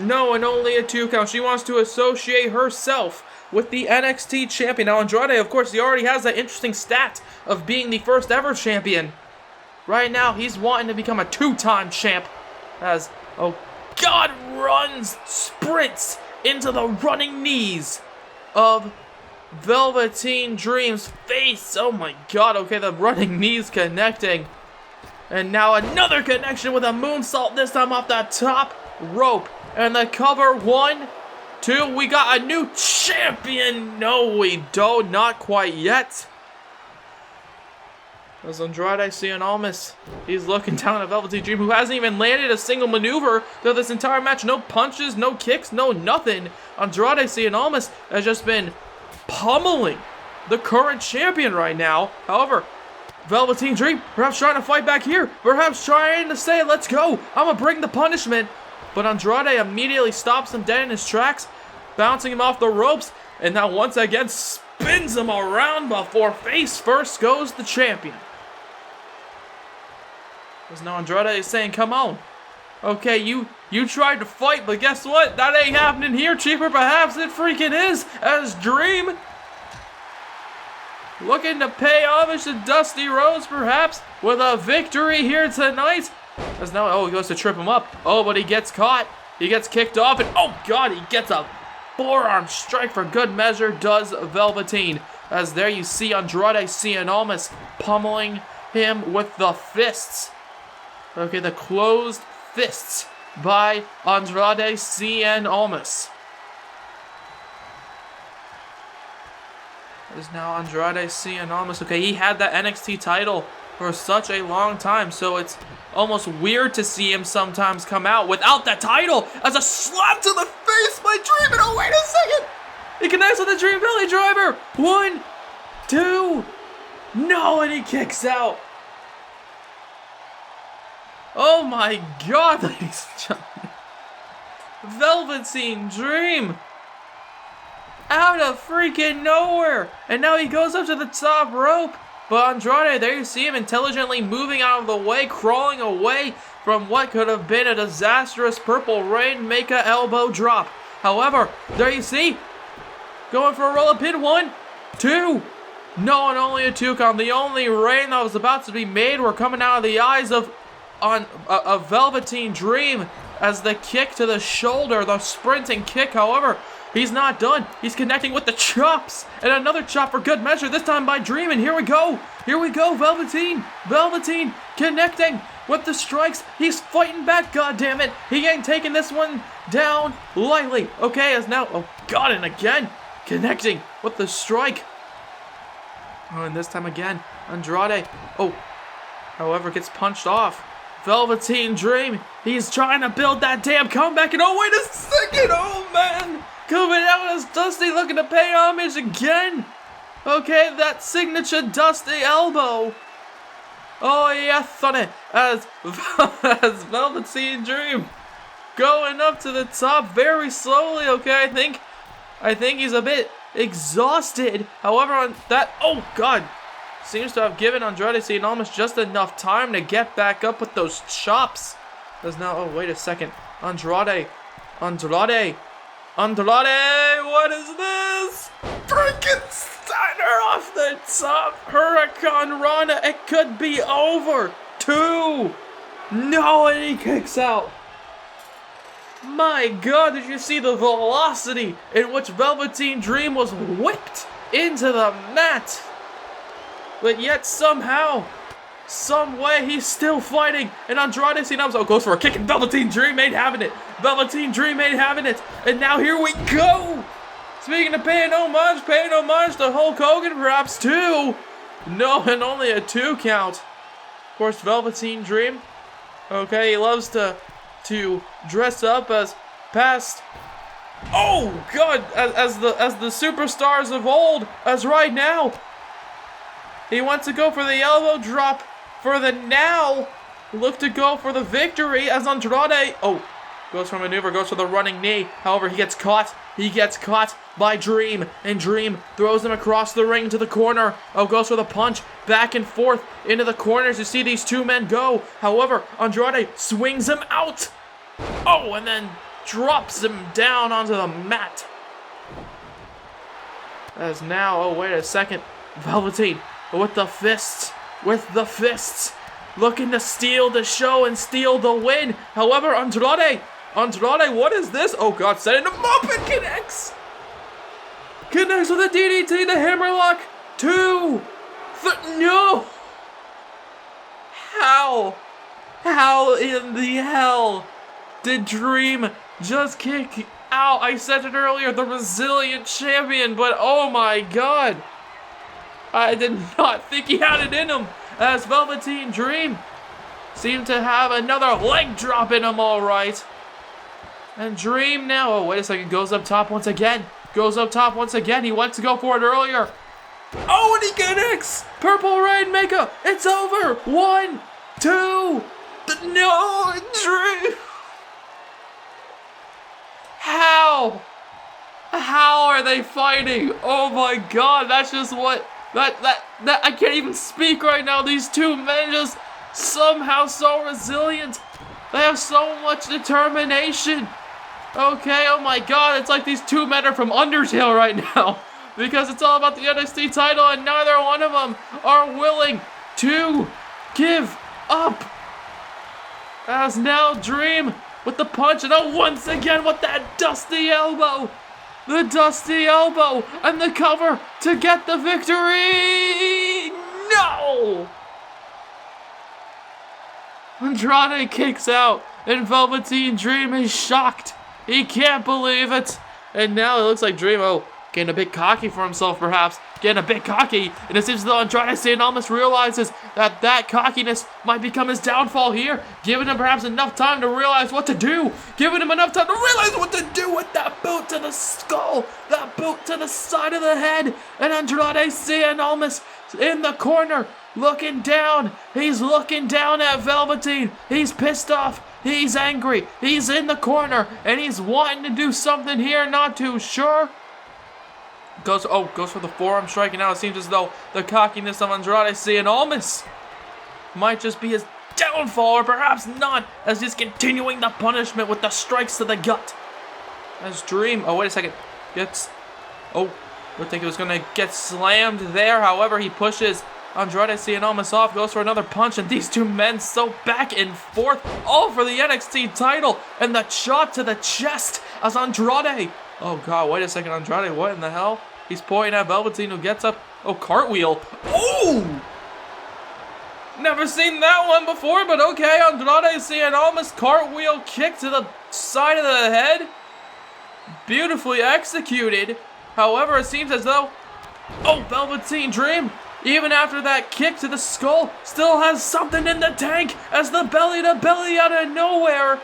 No, and only a 2 count. She wants to associate herself with the NXT champion. Now, Andrade, of course, he already has that interesting stat of being the first ever champion. Right now, he's wanting to become a 2-time champ, as, sprints into the running knees of Velveteen Dream's face. Oh my god, okay, the running knees connecting. And now another connection with a moonsault, this time off the top rope. And the cover, 1, 2, we got a new champion. No, we don't, not quite yet. As Andrade Cien Almas, he's looking down at Velveteen Dream, who hasn't even landed a single maneuver through this entire match. No punches, no kicks, no nothing. Andrade Cien Almas has just been pummeling the current champion right now. However, Velveteen Dream perhaps trying to fight back here, perhaps trying to say, let's go, I'm gonna bring the punishment. But Andrade immediately stops him dead in his tracks, bouncing him off the ropes, and now once again spins him around before face first goes the champion. As now Andrade is saying, come on. Okay, you tried to fight, but guess what? That ain't happening here, Cheaper. Perhaps it freaking is, as Dream looking to pay homage to Dusty Rhodes, perhaps, with a victory here tonight. As now, he goes to trip him up. But he gets caught. He gets kicked off, and he gets a forearm strike for good measure, does Velveteen. As there you see Andrade Cien Almas pummeling him with the fists. Okay, the closed fists by Andrade Cien Almas. Is now Andrade Cien Almas. Okay, he had that NXT title for such a long time, so it's almost weird to see him sometimes come out without that title, as a slap to the face by Dream. And wait a second, he connects with the Dream Belly Driver. 1, 2, no, and he kicks out. Oh my god, ladies and gentlemen. Velveteen Dream out of freaking nowhere. And now he goes up to the top rope. But Andrade, there you see him intelligently moving out of the way, crawling away from what could have been a disastrous Purple Rainmaker elbow drop. However, there you see, going for a roll-up pin. 1, 2. No, and only a 2 count. The only rain that was about to be made were coming out of the eyes of Velveteen Dream, as the kick to the shoulder, the sprinting kick, however, He's not done. He's connecting with the chops. And another chop for good measure, this time by Dream. And here we go. Here we go, Velveteen. Velveteen connecting with the strikes. He's fighting back, goddammit. He ain't taking this one down lightly. Okay, as now, oh god, and again, connecting with the strike. Oh, and this time again, Andrade. Oh, however, gets punched off. Velveteen Dream. He's trying to build that damn comeback. And oh, wait a second. Oh, man. Coming out as Dusty looking to pay homage again. Okay, that signature Dusty elbow. Oh, yeah, Toni. As Velveteen Dream going up to the top very slowly. Okay, I think he's a bit exhausted. However, on that, oh god, seems to have given Andrade Cien almost just enough time to get back up with those chops. There's now, oh wait a second, Andrade, what is this? Frankensteiner off the top, Hurricane Rana, it could be over. 2, no, and he kicks out. My god, did you see the velocity in which Velveteen Dream was whipped into the mat? But yet somehow, some way, he's still fighting. And Andrade Cien goes for a kick, and Velveteen Dream ain't having it. Velveteen Dream ain't having it. And now here we go. Speaking of paying homage to Hulk Hogan perhaps too. No, and only a 2 count. Of course, Velveteen Dream. Okay, he loves to dress up as past, oh god, as the superstars of old, as right now. He wants to go for the elbow drop for the now. Look to go for the victory as Andrade, oh, goes for maneuver, goes for the running knee. However, he gets caught. He gets caught by Dream, and Dream throws him across the ring to the corner. Oh, goes for the punch, back and forth into the corners. You see these two men go. However, Andrade swings him out. Oh, and then drops him down onto the mat. As now, oh, wait a second. Velveteen with the fists, looking to steal the show and steal the win. However, Andrade, what is this? Oh god, setting him up and connects with the DDT, the hammerlock. 2, no. How in the hell did Dream just kick out? I said it earlier, the resilient champion, but oh my god. I did not think he had it in him, as Velveteen Dream seemed to have another leg drop in him, all right. And Dream now, oh, wait a second, goes up top once again. He went to go for it earlier. Oh, and he connects. Purple Rainmaker. It's over. 1, 2. No, Dream. How are they fighting? Oh my god, that's just what, that I can't even speak right now. These two men just somehow so resilient. They have so much determination. Okay, oh my god, it's like these two men are from Undertale right now. Because it's all about the NXT title and neither one of them are willing to give up. As now Dream with the punch, and oh, once again with that Dusty elbow. The Dusty elbow and the cover to get the victory. No! Andrade kicks out, and Velveteen Dream is shocked. He can't believe it. And now it looks like Dream, oh, getting a bit cocky for himself perhaps. And it seems as though Andrade Cien almost realizes that cockiness might become his downfall here. Giving him perhaps enough time to realize what to do. Giving him enough time to realize what to do with that boot to the skull. That boot to the side of the head. And Andrade Cien almost in the corner looking down. He's looking down at Velveteen. He's pissed off. He's angry. He's in the corner. And he's wanting to do something here. Not too sure. Goes for the forearm strike, and now it seems as though the cockiness of Andrade Cien almost might just be his downfall, or perhaps not, as he's continuing the punishment with the strikes to the gut. As Dream, oh wait a second, I think it was gonna get slammed there. However, he pushes Andrade Cien almost off, goes for another punch, and these two men so back and forth, all for the NXT title, and the chop to the chest as Andrade Oh, God, wait a second, Andrade, what in the hell? He's pointing at Velveteen, who gets up. Oh, cartwheel. Oh! Never seen that one before, but okay. Andrade seeing almost cartwheel kick to the side of the head. Beautifully executed. However, it seems as though, oh, Velveteen Dream, even after that kick to the skull, still has something in the tank as the belly-to-belly out of nowhere.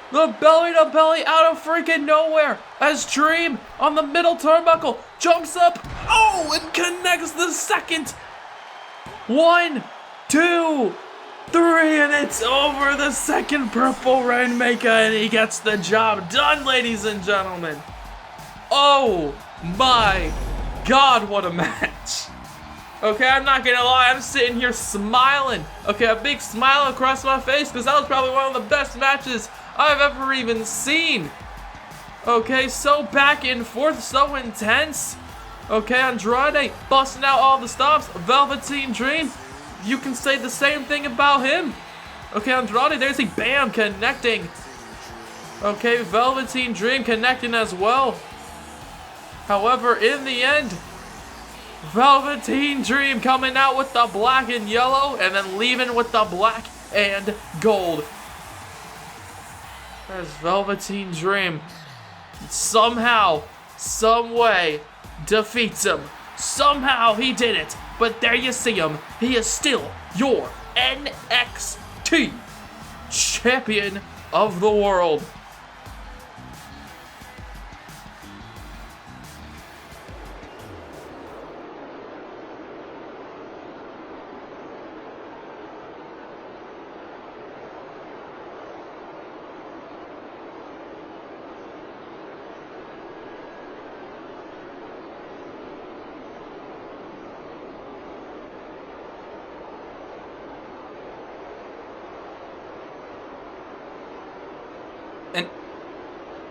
The belly-to-belly out of freaking nowhere as Dream on the middle turnbuckle jumps up, oh, and connects the second. 1, 2, 3, and it's over. The second Purple Rainmaker, and he gets the job done, ladies and gentlemen. Oh my God, what a match. Okay, I'm not gonna lie, I'm sitting here smiling. Okay, a big smile across my face because that was probably one of the best matches I've ever even seen. Okay, so back and forth, so intense. Okay, Andrade busting out all the stops. Velveteen Dream, you can say the same thing about him. Okay, Andrade, there's a bam connecting. Okay, Velveteen Dream connecting as well. However, in the end, Velveteen Dream coming out with the black and yellow and then leaving with the black and gold. As Velveteen Dream somehow, some way defeats him. Somehow he did it. But there you see him. He is still your NXT Champion of the World.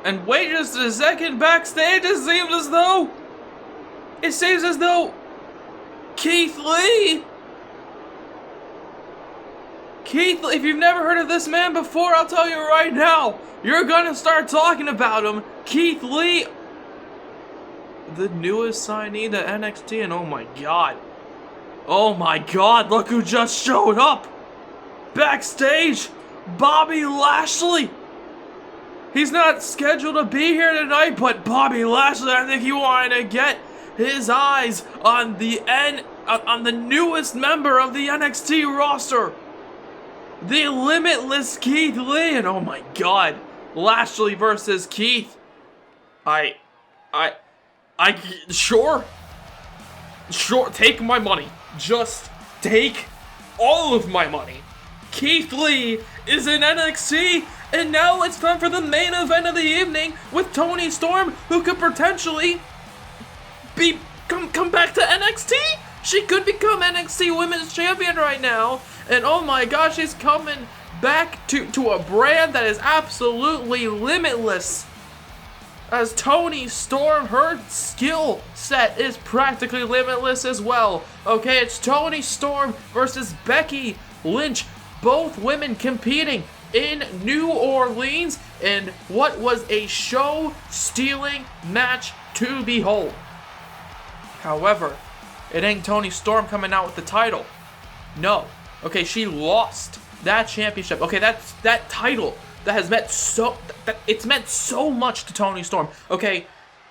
And wait just a second, backstage it seems as though Keith Lee, if you've never heard of this man before, I'll tell you right now, you're gonna start talking about him. Keith Lee, the newest signee to NXT, and oh my God, look who just showed up. Backstage, Bobby Lashley. He's not scheduled to be here tonight, but Bobby Lashley, I think he wanted to get his eyes on the newest member of the NXT roster, the limitless Keith Lee. And oh my God, Lashley versus Keith. Sure, take my money. Just take all of my money. Keith Lee is in NXT. And now it's time for the main event of the evening with Toni Storm, who could potentially come back to NXT. She could become NXT Women's Champion right now. And oh my gosh, she's coming back to a brand that is absolutely limitless. As Toni Storm, her skill set is practically limitless as well. Okay, it's Toni Storm versus Becky Lynch. Both women competing in New Orleans in what was a show-stealing match to behold. However, it ain't Toni Storm coming out with the title. No. Okay, she lost that championship. Okay, that title that has meant it's meant so much to Toni Storm. Okay,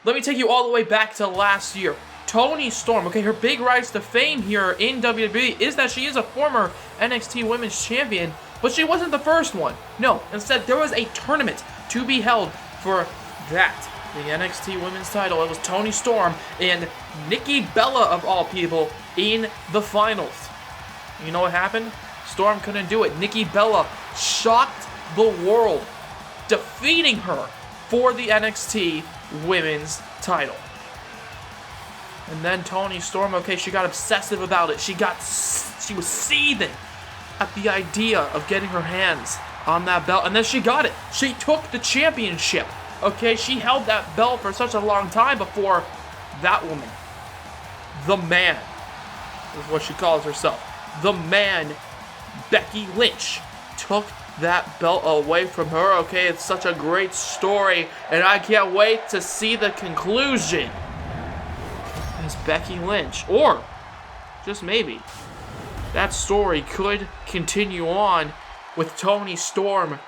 let me take you all the way back to last year. Toni Storm, okay, her big rise to fame here in WWE is that she is a former NXT Women's Champion, but she wasn't the first one. No, instead there was a tournament to be held for that, the NXT Women's title. It was Toni Storm and Nikki Bella, of all people, in the finals. You know what happened? Storm couldn't do it. Nikki Bella shocked the world, defeating her for the NXT Women's title. And then Toni Storm, okay, she got obsessive about it. She was seething at the idea of getting her hands on that belt. And then she got it. She took the championship. Okay, she held that belt for such a long time before that woman, the man, is what she calls herself. The man, Becky Lynch, took that belt away from her. Okay, it's such a great story, and I can't wait to see the conclusion as Becky Lynch, or just maybe that story could continue on with Toni Storm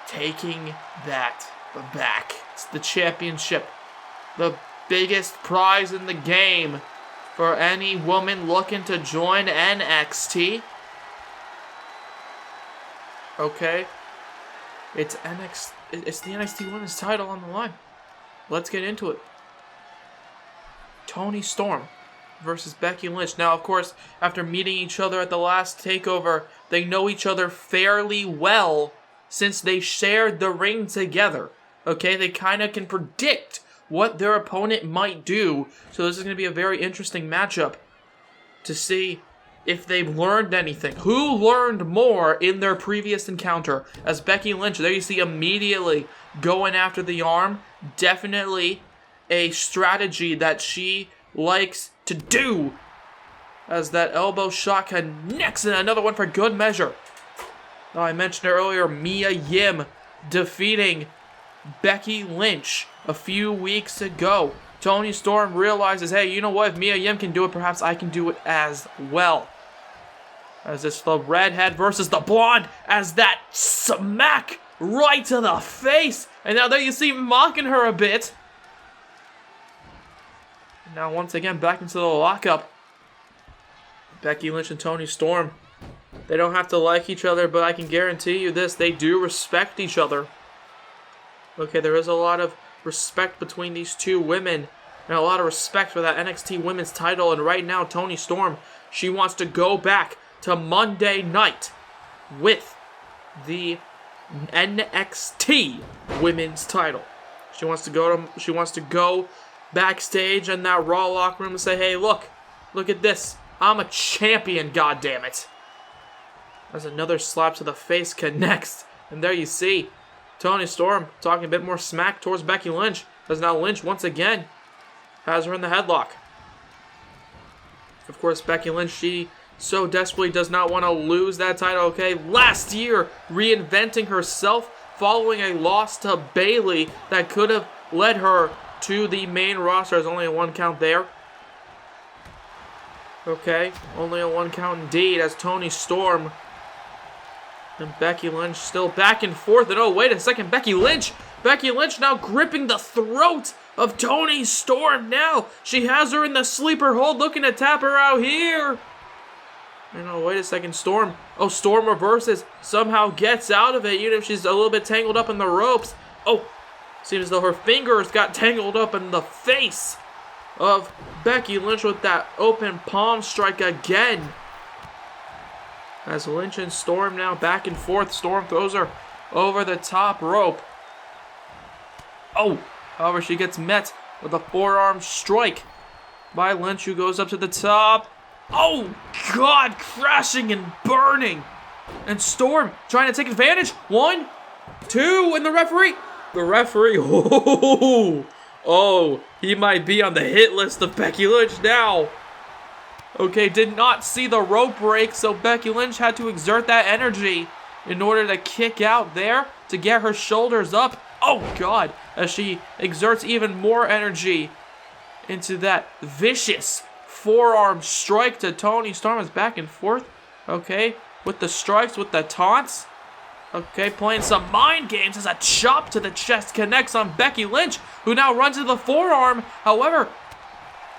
taking that back. It's the championship, the biggest prize in the game for any woman looking to join NXT. Okay, it's the NXT Women's title on the line. Let's get into it. Toni Storm versus Becky Lynch. Now, of course, after meeting each other at the last TakeOver, they know each other fairly well since they shared the ring together. Okay, they kind of can predict what their opponent might do. So this is going to be a very interesting matchup to see if they've learned anything. Who learned more in their previous encounter? As Becky Lynch, there you see immediately going after the arm. Definitely a strategy that she likes to do. As that elbow shot connects, and another one for good measure. Now, I mentioned earlier, Mia Yim defeating Becky Lynch a few weeks ago. Toni Storm realizes, hey, you know what? If Mia Yim can do it, perhaps I can do it as well. As it's the redhead versus the blonde, as that smack right to the face. And now there you see mocking her a bit. Now once again back into the lockup. Becky Lynch and Toni Storm. They don't have to like each other, but I can guarantee you this, they do respect each other. Okay, there is a lot of respect between these two women. And a lot of respect for that NXT Women's title. And right now, Toni Storm, she wants to go back to Monday night with the NXT Women's title. She wants to go backstage in that Raw locker room and say, hey, look at this. I'm a champion, goddammit. As another slap to the face connects. And there you see Toni Storm talking a bit more smack towards Becky Lynch. As now Lynch once again has her in the headlock. Of course, Becky Lynch, she so desperately does not want to lose that title, okay? Last year, reinventing herself following a loss to Bayley that could have led her to the main roster. There's only a 1 count there. Okay, only a 1 count indeed as Toni Storm and Becky Lynch still back and forth. And oh, wait a second, Becky Lynch now gripping the throat of Toni Storm now. She has her in the sleeper hold, looking to tap her out here. And oh, wait a second, Storm. Oh, Storm reverses, somehow gets out of it, even if she's a little bit tangled up in the ropes. Oh, seems as though her fingers got tangled up in the face of Becky Lynch with that open palm strike again. As Lynch and Storm now back and forth. Storm throws her over the top rope. Oh, however, she gets met with a forearm strike by Lynch, who goes up to the top. Oh, God, crashing and burning. And Storm trying to take advantage. 1, 2, and the referee, oh, he might be on the hit list of Becky Lynch now. Okay, did not see the rope break, so Becky Lynch had to exert that energy in order to kick out there to get her shoulders up. Oh, God, as she exerts even more energy into that vicious forearm strike to Toni Storm. Is back and forth. Okay, with the strikes, with the taunts. Okay, playing some mind games as a chop to the chest connects on Becky Lynch, who now runs to the forearm. However,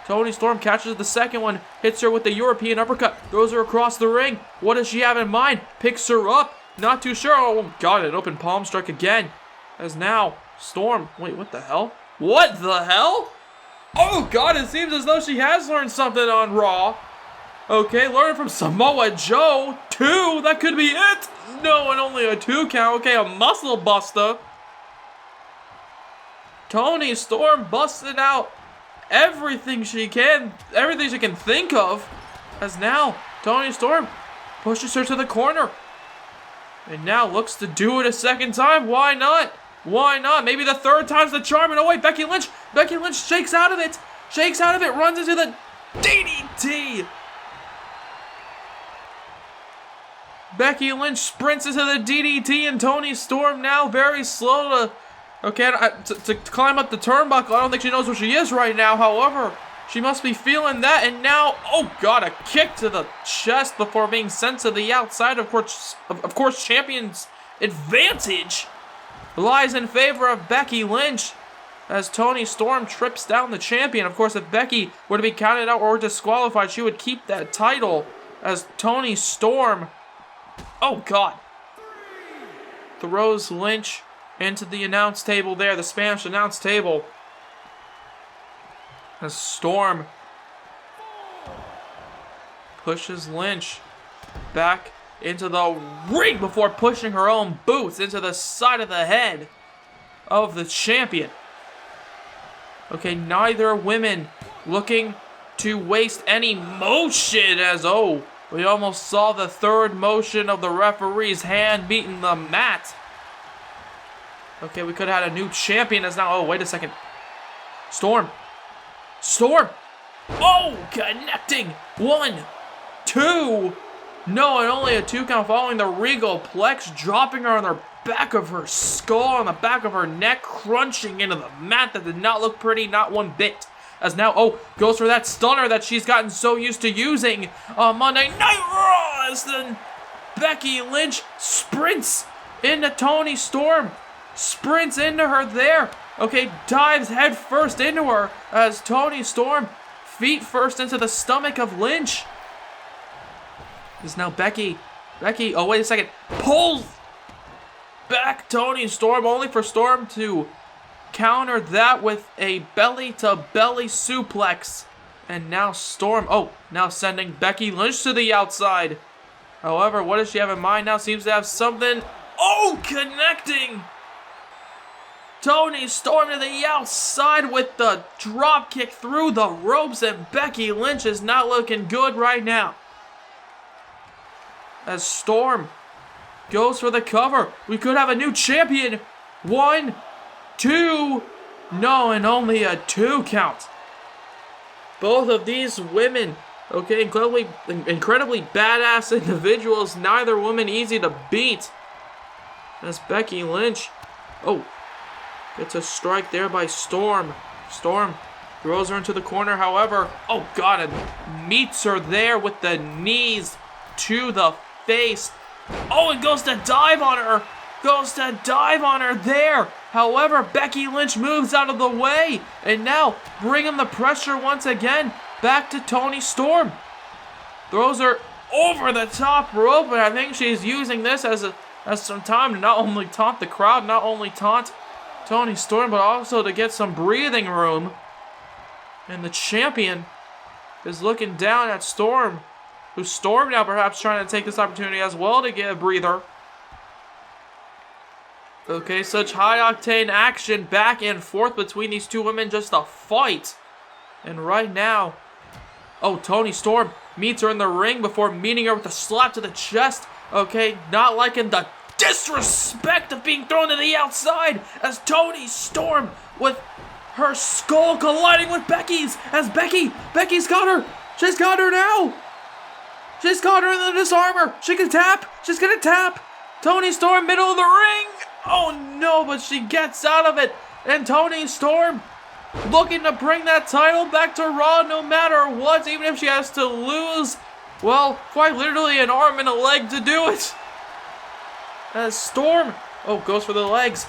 Toni Storm catches the second one, hits her with the European uppercut, throws her across the ring. What does she have in mind? Picks her up. Not too sure. Oh, God, an open palm strike again. As now, Storm, wait, what the hell? What the hell? Oh, God, it seems as though she has learned something on Raw. Okay, learning from Samoa Joe. 2, that could be it. No, and only a 2 count. Okay, a muscle buster. Toni Storm busting out everything she can think of. As now, Toni Storm pushes her to the corner. And now looks to do it a second time. Why not? Why not? Maybe the third time's the charm. And oh wait, Becky Lynch shakes out of it. Runs into the DDT. Becky Lynch sprints into the DDT, and Toni Storm now very slow to climb up the turnbuckle. I don't think she knows where she is right now. However, she must be feeling that. And now, oh God, a kick to the chest before being sent to the outside. Of course, champion's advantage lies in favor of Becky Lynch as Toni Storm trips down the champion. Of course, if Becky were to be counted out or disqualified, she would keep that title as Toni Storm, oh God, throws Lynch into the announce table there, the Spanish announce table. As Storm pushes Lynch back into the ring before pushing her own boots into the side of the head of the champion. Okay, neither women looking to waste any motion as, oh, we almost saw the third motion of the referee's hand meeting the mat. Okay, we could have had a new champion as now, oh, wait a second. Storm. Oh, connecting. 1, 2. No, and only a 2 count following the Regal Plex, dropping her on the back of her skull, on the back of her neck, crunching into the mat. That did not look pretty, not one bit. As now, oh, goes for that stunner that she's gotten so used to using on Monday Night Raw. As then Becky Lynch sprints into Toni Storm. Sprints into her there. Okay, dives head first into her as Toni Storm feet first into the stomach of Lynch. Is now Becky, oh wait a second, pulls back Toni Storm, only for Storm to counter that with a belly-to-belly suplex. And now Storm, oh, now sending Becky Lynch to the outside. However, what does she have in mind now? Seems to have something, oh, connecting Toni Storm to the outside with the drop kick through the ropes, and Becky Lynch is not looking good right now. As Storm goes for the cover. We could have a new champion. 1, 2. No, and only a 2 count. Both of these women, okay, incredibly badass individuals. Neither woman easy to beat. As Becky Lynch, oh, gets a strike there by Storm. Storm throws her into the corner, however, oh God, and meets her there with the knees to the face. Oh, and goes to dive on her. There. However, Becky Lynch moves out of the way, and now bringing the pressure once again back to Toni Storm. Throws her over the top rope, and I think she's using this as some time to not only taunt the crowd, not only taunt Toni Storm, but also to get some breathing room. And the champion is looking down at Storm, who's Storm now perhaps trying to take this opportunity as well to get a breather. Okay, such high-octane action back and forth between these two women, just a fight. And right now, oh, Toni Storm meets her in the ring before meeting her with a slap to the chest. Okay, not liking the disrespect of being thrown to the outside as Toni Storm with her skull colliding with Becky's as Becky's got her. She's got her now. She's got her in the disarmor. She's gonna tap. Toni Storm, middle of the ring. Oh no, but she gets out of it. And Toni Storm looking to bring that title back to Raw no matter what, even if she has to lose, well, quite literally an arm and a leg to do it. As Storm, oh, goes for the legs.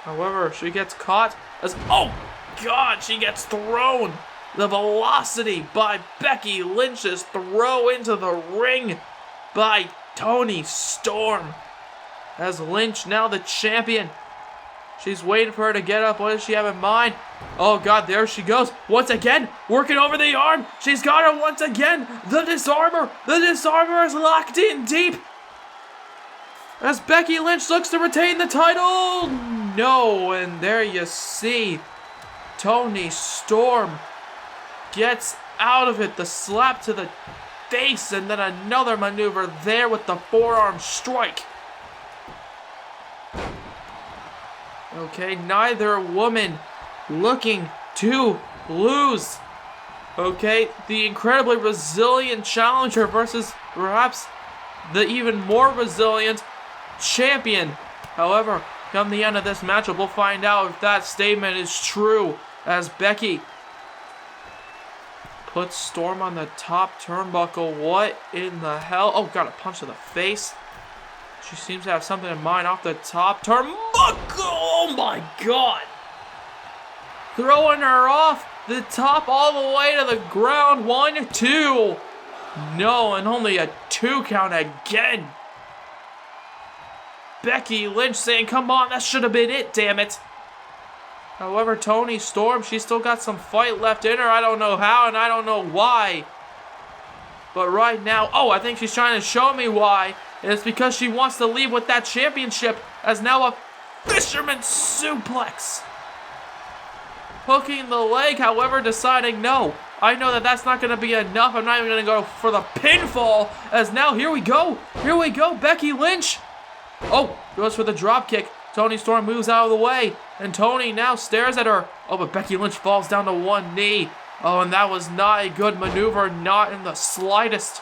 However, she gets caught as, oh God, she gets thrown. The velocity by Becky Lynch's throw into the ring by Toni Storm. As Lynch, now the champion. She's waiting for her to get up. What does she have in mind? Oh God, there she goes. Once again, working over the arm. She's got her once again. The disarmor is locked in deep. As Becky Lynch looks to retain the title. No, and there you see Toni Storm gets out of it. The slap to the face, and then another maneuver there with the forearm strike. Okay, neither woman looking to lose. Okay, the incredibly resilient challenger versus perhaps the even more resilient champion. However, come the end of this matchup, we'll find out if that statement is true, as Becky puts Storm on the top turnbuckle. What in the hell? Oh, got a punch to the face. She seems to have something in mind off the top turnbuckle. Oh my god. Throwing her off the top all the way to the ground. 1, 2. No, and only a 2 count again. Becky Lynch saying, come on, that should have been it, damn it. However, Toni Storm, she's still got some fight left in her. I don't know how and I don't know why. But right now, oh, I think she's trying to show me why. And it's because she wants to leave with that championship as now a fisherman suplex. Hooking the leg, however, deciding no. I know that that's not going to be enough. I'm not even going to go for the pinfall. As now, here we go. Here we go, Becky Lynch. Oh, goes for the drop kick. Toni Storm moves out of the way. And Toni now stares at her. Oh, but Becky Lynch falls down to one knee. Oh, and that was not a good maneuver. Not in the slightest.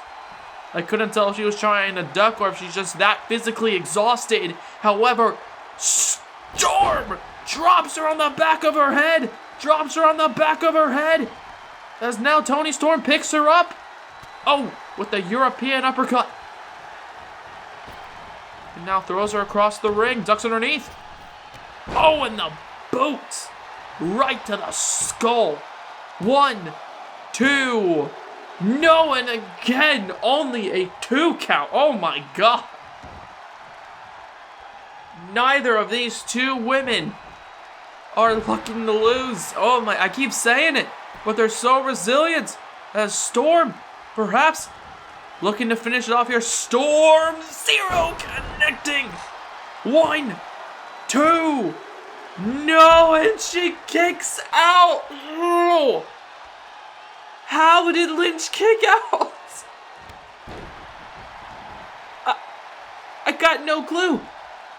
I couldn't tell if she was trying to duck or if she's just that physically exhausted. However, Storm drops her on the back of her head. Drops her on the back of her head. As now Toni Storm picks her up. Oh, with the European uppercut. And now throws her across the ring. Ducks underneath. Oh, and the boot. Right to the skull. 1, 2. No, and again, only a 2 count. Oh my god. Neither of these two women are looking to lose. Oh my, I keep saying it, but they're so resilient. As Storm, perhaps, looking to finish it off here. Storm Zero connecting. 1, 2. No, and she kicks out. Oh. How did Lynch kick out? I got no clue.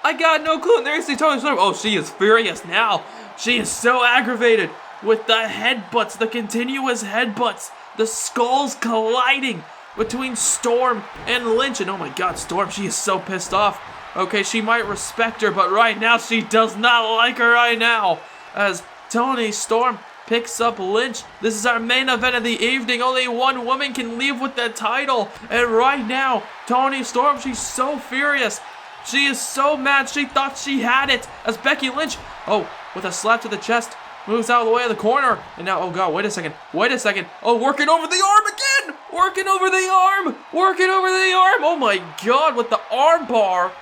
I got no clue. And there you see Toni Storm. Oh, she is furious now. She is so aggravated with the headbutts, the continuous headbutts, the skulls colliding between Storm and Lynch. And oh my god, Storm, she is so pissed off. Okay, she might respect her, but right now she does not like her right now. As Toni Storm picks up Lynch. This is our main event of the evening. Only one woman can leave with the title. And right now, Toni Storm, she's so furious. She is so mad. She thought she had it. As Becky Lynch, oh, with a slap to the chest, moves out of the way of the corner. And now, oh god, wait a second. Wait a second. Oh, working over the arm again. Working over the arm. Working over the arm. Oh my god, with the arm bar.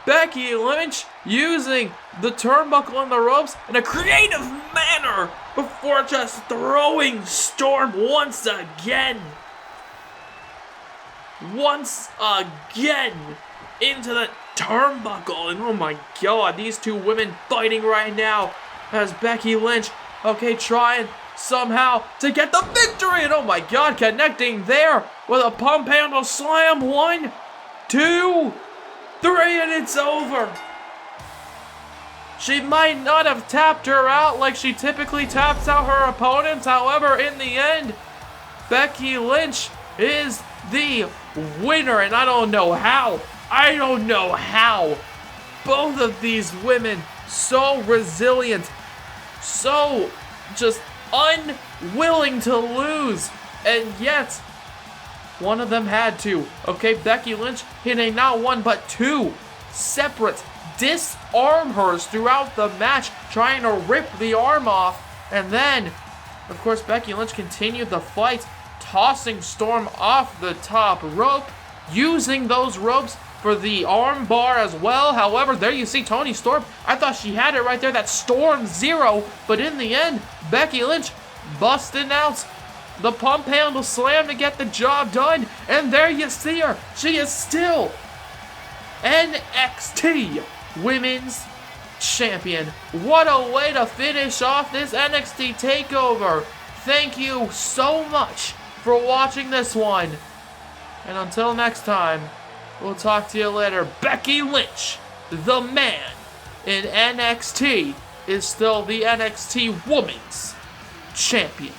Becky Lynch using the turnbuckle and the ropes in a creative manner before just throwing Storm once again. Once again into the turnbuckle. And oh my god, these two women fighting right now as Becky Lynch, okay, trying somehow to get the victory. And oh my god, connecting there with a pump handle slam. 1, 2, 3, and it's over. She might not have tapped her out like she typically taps out her opponents. However, in the end, Becky Lynch is the winner. And I don't know how. I don't know how. Both of these women, so resilient, so just unwilling to lose. And yet, one of them had to. Okay, Becky Lynch hitting not one but 2 separate disarm hers throughout the match, trying to rip the arm off. And then, of course, Becky Lynch continued the fight, tossing Storm off the top rope, using those ropes for the arm bar as well. However, there you see Toni Storm. I thought she had it right there, that Storm Zero. But in the end, Becky Lynch busting out the pump handle slam to get the job done. And there you see her. She is still NXT Women's Champion. What a way to finish off this NXT TakeOver. Thank you so much for watching this one. And until next time, we'll talk to you later. Becky Lynch, the man in NXT, is still the NXT Women's Champion.